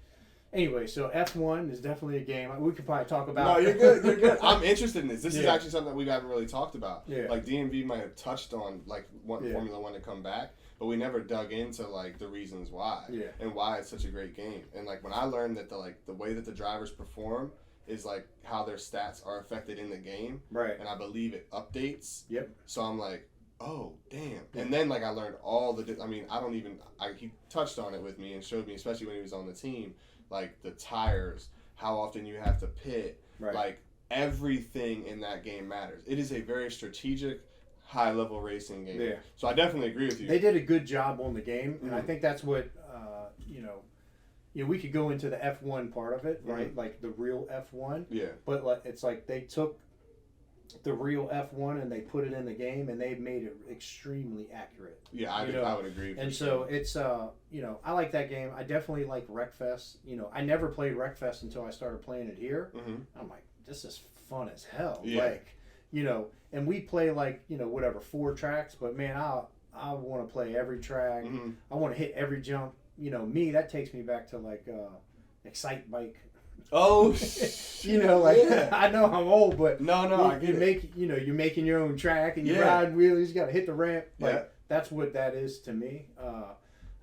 anyway, so F1 is definitely a game we could probably talk about. No, you're good. You're good. I'm interested in this. This is actually something that we haven't really talked about. Yeah. Like DMV might have touched on like Formula One to come back, but we never dug into like the reasons why and why it's such a great game. And like when I learned that the way that the drivers perform is like how their stats are affected in the game. Right. And I believe it updates. Yep. So I'm like, oh damn. And then like I learned all the. He touched on it with me and showed me, especially when he was on the team. Like the tires, how often you have to pit, like everything in that game matters. It is a very strategic, high-level racing game. Yeah. So I definitely agree with you. They did a good job on the game, and I think that's what we could go into the F1 part of it, right? Like the real F1. Yeah. But like it's like they took the real F1 and they put it in the game and they made it extremely accurate. Yeah, I would agree. And so it's I like that game. I definitely like Wreckfest. I never played Wreckfest until I started playing it here. I'm like, this is fun as hell. Yeah. Like, you know, and we play like, you know, whatever, 4 tracks, but man, I want to play every track. Mm-hmm. I want to hit every jump. You know, that takes me back to like Excite Bike. Oh, you know, like yeah. I know I'm old, but no, I get it. You're making your own track and you're Yeah. riding wheelies. You got to hit the ramp. Like Yeah. that's what that is to me.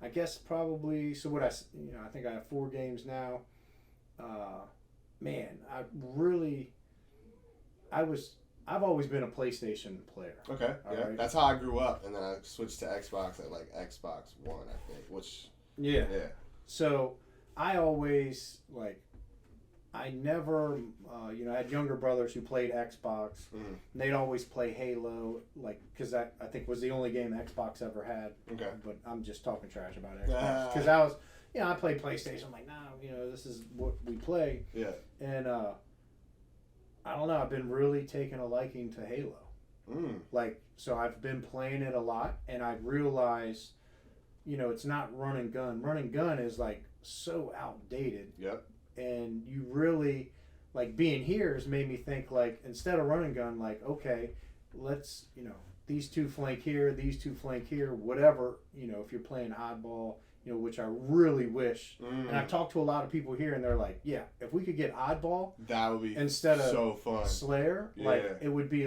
I guess probably. So what I think I have 4 games now. Man, I've always been a PlayStation player. Okay, yeah, right? That's how I grew up, and then I switched to Xbox at like Xbox One, I think, which Yeah. yeah. So I always I never, I had younger brothers who played Xbox. Mm-hmm. And they'd always play Halo, because that I think was the only game Xbox ever had. Okay. But I'm just talking trash about Xbox because I was, I played PlayStation. I'm like, nah, this is what we play. Yeah. And I don't know. I've been really taking a liking to Halo. So I've been playing it a lot, and I realized, it's not run and gun. Run and gun is like so outdated. Yep. And you really, being here has made me think, instead of run and gun, okay, let's, these 2 flank here, these 2 flank here, whatever, if you're playing oddball, which I really wish. And I've talked to a lot of people here, and they're like, yeah, if we could get oddball, that would be instead of so fun. Slayer, Yeah. it would be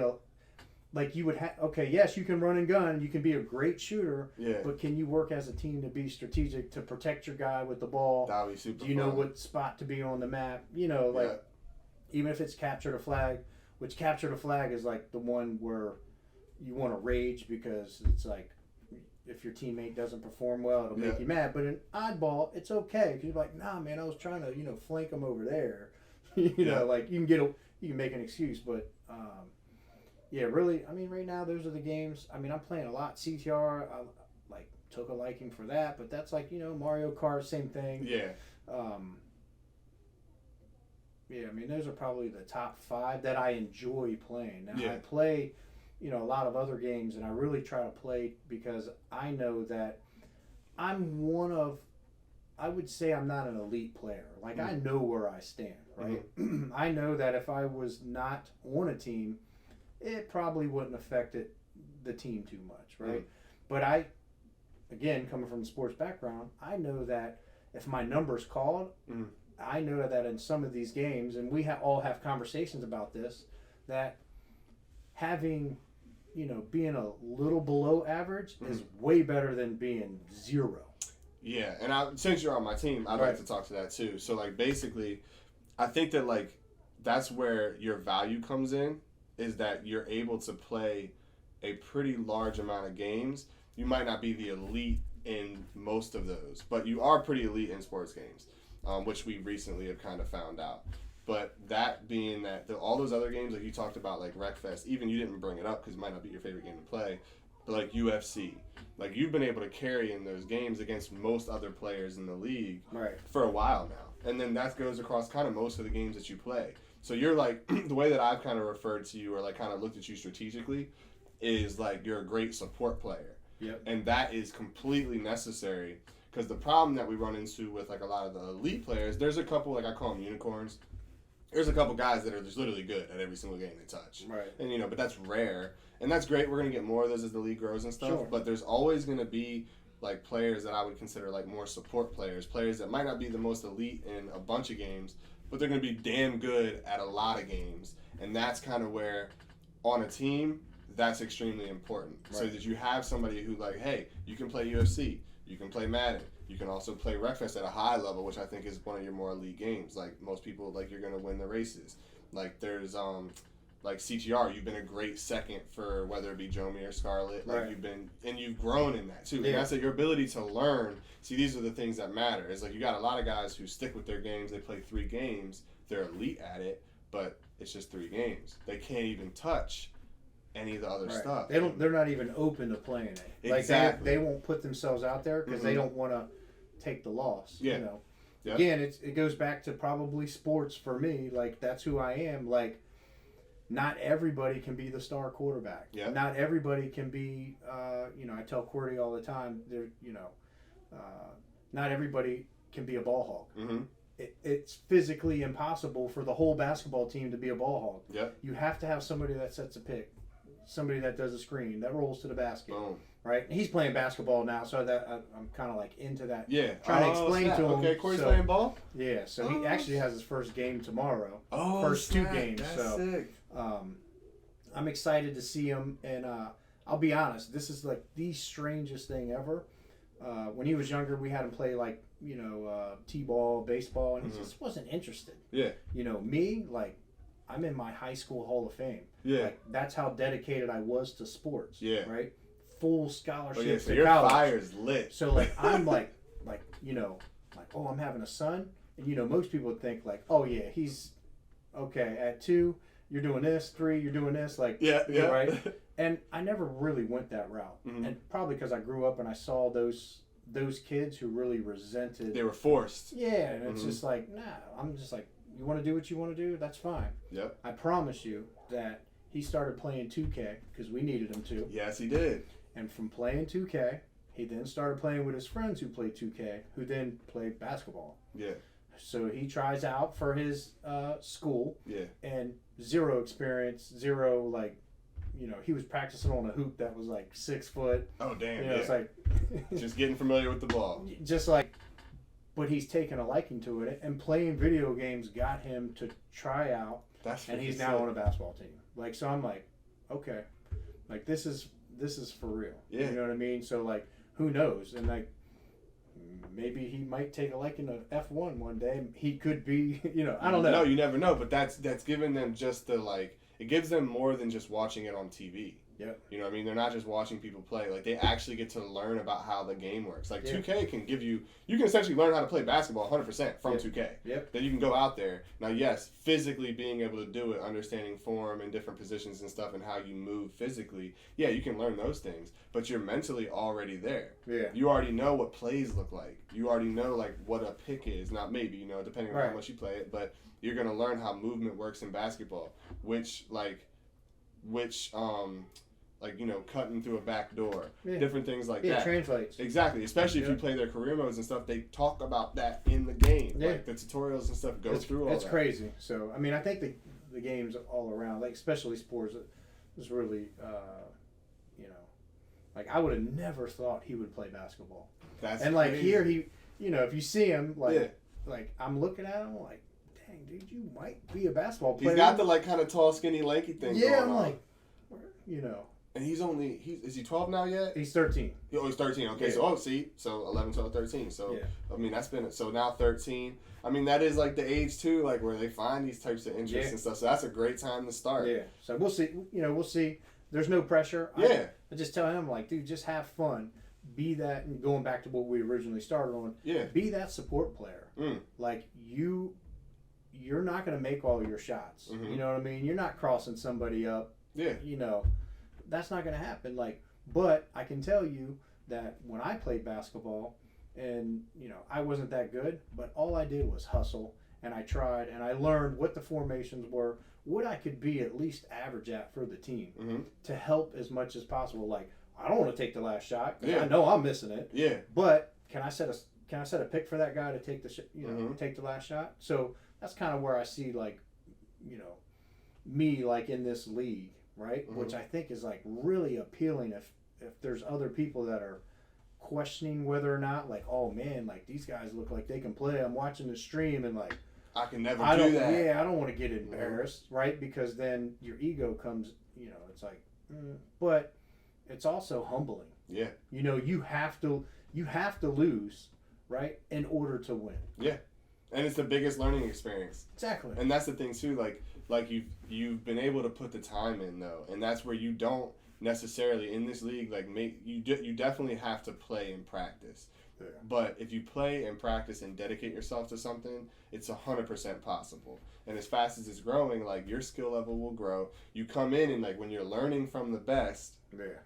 you would have, okay, yes, you can run and gun, you can be a great shooter, Yeah. but can you work as a team to be strategic, to protect your guy with the ball? That would be super Do you know fun. what spot to be on the map? Even if it's capture the flag, which capture the flag is the one where you want to rage because it's if your teammate doesn't perform well, it'll make you mad. But in oddball, it's okay because you're like, nah, man, I was trying to flank them over there. You can make an excuse, but yeah, really, I mean, right now those are the games. I mean, I'm playing a lot CTR. I took a liking for that, but that's Mario Kart, same thing. Yeah. Yeah, I mean, those are probably the top 5 that I enjoy playing. Now, Yeah. I play, a lot of other games, and I really try to play because I know that I would say I'm not an elite player. I know where I stand, right? Mm-hmm. I know that if I was not on a team, it probably wouldn't affect the team too much, right? Mm-hmm. But again, coming from a sports background, I know that if my number's called, I know that in some of these games, and we all have conversations about this, that having, being a little below average is way better than being 0. Yeah, and since you're on my team, I'd like to talk to that too. So, basically, I think that, that's where your value comes in, is that you're able to play a pretty large amount of games. You might not be the elite in most of those, but you are pretty elite in sports games, which we recently have kind of found out. But that being that, all those other games that you talked about, like Wreckfest, even you didn't bring it up because it might not be your favorite game to play, but UFC, you've been able to carry in those games against most other players in the league for a while now. And then that goes across kind of most of the games that you play. So you're the way that I've kind of referred to you, or kind of looked at you strategically, is you're a great support player. Yep. And that is completely necessary, because the problem that we run into with a lot of the elite players, there's a couple, I call them unicorns. There's a couple guys that are just literally good at every single game they touch. Right. And, but that's rare. And that's great. We're going to get more of those as the league grows and stuff. Sure. But there's always going to be, players that I would consider, more support players. Players that might not be the most elite in a bunch of games, but they're going to be damn good at a lot of games. And that's kind of where, on a team, that's extremely important. Right. So that you have somebody who, hey, you can play UFC, you can play Madden, you can also play Wreckfest at a high level, which I think is one of your more elite games. Most people, you're going to win the races. There's, CTR, you've been a great second for whether it be Jomi or Scarlett. You've grown in that too. Yeah. And that's your ability to learn. See, these are the things that matter. It's you got a lot of guys who stick with their games. They play 3 games. They're elite at it, but it's just 3 games. They can't even touch any of the other stuff. They're not even open to playing it. Exactly. They won't put themselves out there because they don't want to take the loss. Yeah. Yep. Again, it goes back to probably sports for me. That's who I am. Not everybody can be the star quarterback. Yeah. Not everybody can be. I tell Cordy all the time. Not everybody can be a ball hog. Mm-hmm. it's physically impossible for the whole basketball team to be a ball hog. Yep. You have to have somebody that sets a pick, somebody that does a screen, that rolls to the basket. Boom. Right? He's playing basketball now, so I'm kind of like into that. Yeah. Trying to explain to him. Okay, Corey's playing ball? Yeah, so he actually has his first game tomorrow. Oh, first snap. 2 games. That's so sick. I'm excited to see him, and I'll be honest, this is like the strangest thing ever. When he was younger, we had him play like, t-ball, baseball, and he just wasn't interested. Yeah. Me, like, I'm in my high school Hall of Fame. Yeah. Like, that's how dedicated I was to sports. Yeah. Right? Full scholarship Oh, yeah, so to your college. fire's lit. So, like, I'm like, oh, I'm having a son. And, most people would think, like, oh, yeah, he's, okay, at 2, you're doing this, 3, you're doing this. Like, yeah. Right? And I never really went that route. Mm-hmm. And probably because I grew up and I saw those kids who really resented. They were forced. Yeah, and it's just like, nah, I'm just like, you want to do what you want to do? That's fine. Yep. I promise you that he started playing 2K because we needed him to. Yes, he did. And from playing 2K, he then started playing with his friends who played 2K, who then played basketball. Yeah. So he tries out for his school. Yeah. And 0 experience, 0, like, he was practicing on a hoop that was like 6 foot. Oh, damn. It's like just getting familiar with the ball. Just like, but he's taken a liking to it, and playing video games got him to try out. And he's now on a basketball team. Like, so I'm like, okay, like this is for real. Yeah. You know what I mean? So like, who knows? And like, maybe he might take a liking to F1 one day. He could be, I don't know. No, you never know. But that's giving them just the like. It gives them more than just watching it on TV. Yep. You know what I mean? They're not just watching people play. Like, they actually get to learn about how the game works. Like, 2K can give you can essentially learn how to play basketball 100% from 2K. Yep. Then you can go out there. Now, yes, physically being able to do it, understanding form and different positions and stuff and how you move physically, yeah, you can learn those things. But you're mentally already there. Yeah. You already know what plays look like. You already know, like, what a pick is. Not maybe, depending on how much you play it. But you're going to learn how movement works in basketball, which cutting through a back door, different things like that. Yeah, translates. Exactly, especially if you play their career modes and stuff, they talk about that in the game. Yeah. Like, the tutorials and stuff go through all that. It's crazy. So, I mean, I think the games all around, like, especially sports, is really, like, I would have never thought he would play basketball. That's like, crazy. here he, if you see him, like, I'm looking at him, like, dang, dude, you might be a basketball player. He's got the, like, kind of tall, skinny, lanky thing going I'm on. like, And he's is he 12 now yet? He's 13. He's 13. Okay, Yeah. so 11, 12, 13. So, Yeah. I mean, so now 13. I mean, that is, like, the age, too, like, where they find these types of interests and stuff. So that's a great time to start. Yeah. So we'll see. We'll see. There's no pressure. Yeah. I just tell him, like, dude, just have fun. Be that, and going back to what we originally started on, be that support player. Like, you're not going to make all your shots. Mm-hmm. You know what I mean? You're not crossing somebody up. Yeah. That's not going to happen. Like, but I can tell you that when I played basketball, and, I wasn't that good, but all I did was hustle, and I tried, and I learned what the formations were, what I could be at least average at for the team to help as much as possible. Like, I don't want to take the last shot because I know I'm missing it. Yeah. But can I set a pick for that guy to take the take the last shot? So that's kind of where I see, like, me, like, in this league, right? Which I think is, like, really appealing if there's other people that are questioning whether or not, like, oh man, like, these guys look like they can play. I'm watching the stream and, like, I can never do that. Yeah, I don't want to get embarrassed, right? Because then your ego comes, it's like, but it's also humbling. Yeah. You have to lose, right, in order to win. Yeah. And it's the biggest learning experience. Exactly. And that's the thing too, like you've been able to put the time in though, and that's where you don't necessarily in this league you definitely have to play and practice. Yeah. But if you play and practice and dedicate yourself to something, it's 100% possible. And as fast as it's growing, like, your skill level will grow. You come in and, like, when you're learning from the best,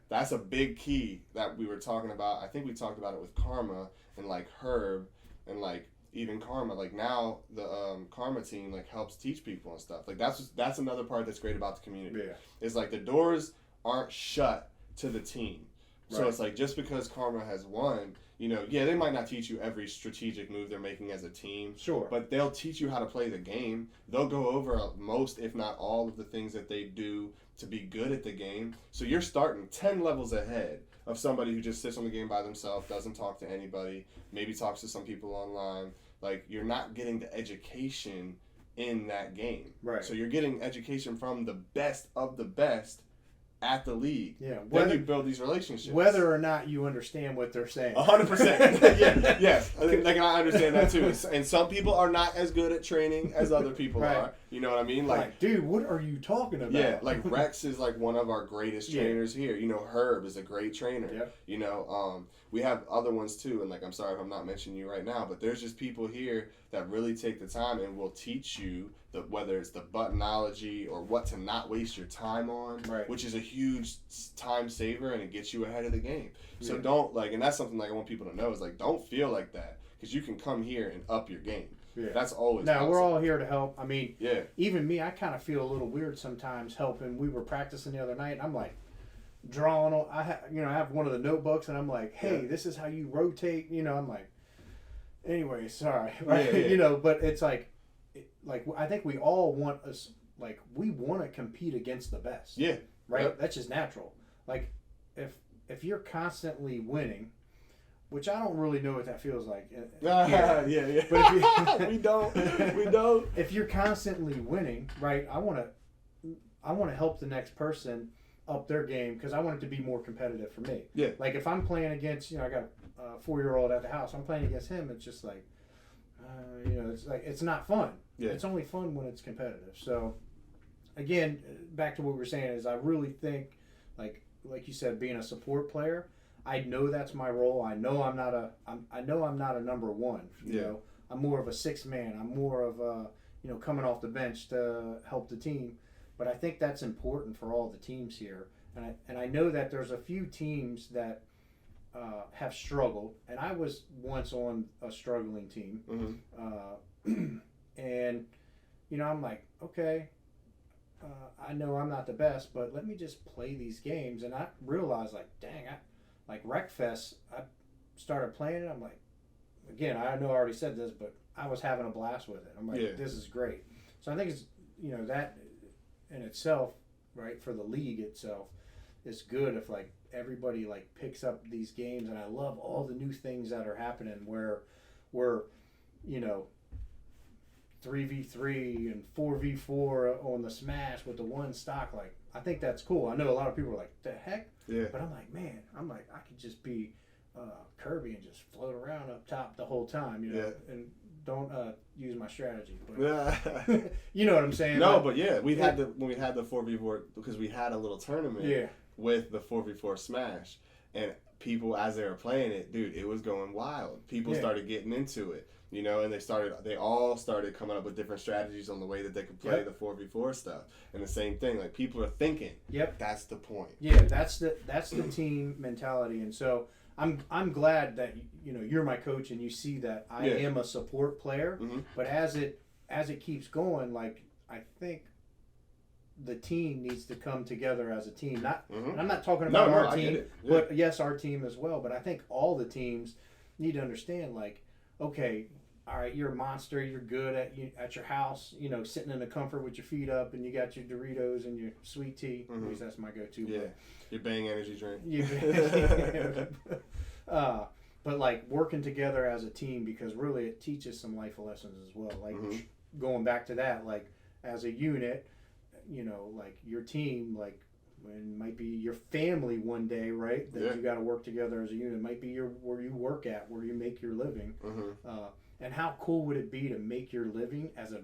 that's a big key that we were talking about. I think we talked about it with Karma and, like, Herb and, like, even Karma. Like, now the Karma team, like, helps teach people and stuff. Like, that's another part that's great about the community. Yeah. It's like the doors aren't shut to the team. So Right. it's like, just because Karma has won, you know, yeah, they might not teach you every strategic move they're making as a team. Sure. But they'll teach you how to play the game. They'll go over most, if not all, of the things that they do to be good at the game. So you're starting 10 levels ahead of somebody who just sits on the game by themselves, doesn't talk to anybody, maybe talks to some people online. Like, you're not getting the education in that game. Right. So you're getting education from the best of the best at the league. Yeah. Then you build these relationships. Whether or not you understand what they're saying. 100%. Yeah, yes. Like, I understand that too. And some people are not as good at training as other people Right. are. You know what I mean? Like, dude, what are you talking about? yeah, like Rex is like one of our greatest Yeah. trainers here. You know, Herb is a great trainer. Yep. You know, we have other ones too. And like, I'm sorry if I'm not mentioning you right now, but there's just people here that really take the time and will teach you whether it's the buttonology or what to not waste your time on, Right. which is a huge time saver and it gets you ahead of the game. So Yeah. don't, like, and that's something like I want people to know is like, don't feel like that, because you can come here and up your game. Yeah. That's always No, possible. we're all here to help. I mean, Yeah. even me, I kind of feel a little weird sometimes helping. We were practicing the other night, and I'm like drawing on. I have one of the notebooks, and I'm like, hey, Yeah. this is how you rotate. You know, I'm like, anyway, sorry, right? Yeah, yeah. You know, but it's like I think we all want us, like, we want to compete against the best. Yeah. Right. Yep. That's just natural. Like, if you're constantly winning, which I don't really know what that feels like. Yeah. But if you, we don't. If you're constantly winning, right? I want to help the next person up their game because I want it to be more competitive for me. Yeah. Like, if I'm playing against, I got a 4-year-old at the house. I'm playing against him. It's just like, it's like, it's not fun. Yeah. It's only fun when it's competitive. So, again, back to what we were saying is I really think, like you said, being a support player, I know that's my role. I know I'm not a number one. You know, I'm more of a sixth man. I'm more of a, coming off the bench to help the team. But I think that's important for all the teams here. And I know that there's a few teams that have struggled, and I was once on a struggling team. Mm-hmm. And I'm like, okay, I know I'm not the best, but let me just play these games. And I realized, like, dang, like Wreckfest, I started playing it. I'm like, again, I know I already said this, but I was having a blast with it. I'm like, This is great. So I think it's, that in itself, right, for the league itself, is good if, like, everybody, like, picks up these games. And I love all the new things that are happening where we're, 3v3 and 4v4 on the Smash with the one stock. Like, I think that's cool. I know a lot of people are like, the heck? Yeah. But I'm like, man, I could just be Kirby and just float around up top the whole time, and don't use my strategy. But you know what I'm saying? No, but yeah, when we had the 4v4, because we had a little tournament with the 4v4 Smash, and people, as they were playing it, dude, it was going wild. People started getting into it. And they all started coming up with different strategies on the way that they could play the 4v4 stuff. And the same thing, like, people are thinking, that's the point. Yeah, that's the team mentality. And so I'm glad that you're my coach and you see that I am a support player. Mm-hmm. But as it keeps going, like, I think the team needs to come together as a team. And I'm not talking about our team, but yes, our team as well. But I think all the teams need to understand, like, okay, all right, you're a monster. You're good at your house, sitting in the comfort with your feet up, and you got your Doritos and your sweet tea. Mm-hmm. At least that's my go-to. Yeah, your Bang energy drink. But like working together as a team, because really it teaches some life lessons as well. Like going back to that, like as a unit, like your team, like when it might be your family one day, right? That you got to work together as a unit. It might be where you work at, where you make your living. Mm-hmm. And how cool would it be to make your living as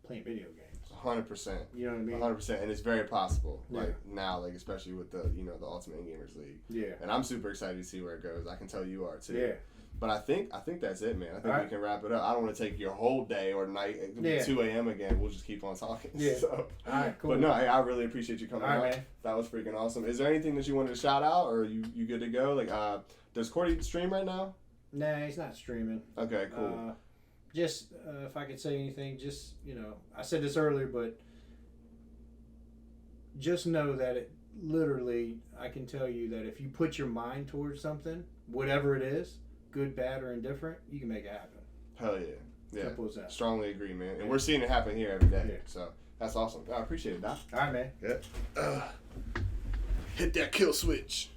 playing video games? 100%. You know what I mean? 100%, and it's very possible. Yeah. Like now, like especially with the the Ultimate Gamers League. Yeah. And I'm super excited to see where it goes. I can tell you are too. Yeah. But I think that's it, man. I think All we can wrap it up. I don't want to take your whole day or night. It could be 2 a.m. again. We'll just keep on talking. Yeah. So. All right, cool. But no, I really appreciate you coming All out. right, man. That was freaking awesome. Is there anything that you wanted to shout out, or you good to go? Like, does Cordy stream right now? Nah, he's not streaming. Okay, cool. Just if I could say anything, just I said this earlier, but just know that literally, I can tell you that if you put your mind towards something, whatever it is, good, bad, or indifferent, you can make it happen. Hell yeah. Yeah. Simple as that. Strongly agree, man. And we're seeing it happen here every day. Yeah. So that's awesome. I appreciate it, Doc. All right, man. Yeah. Hit that kill switch.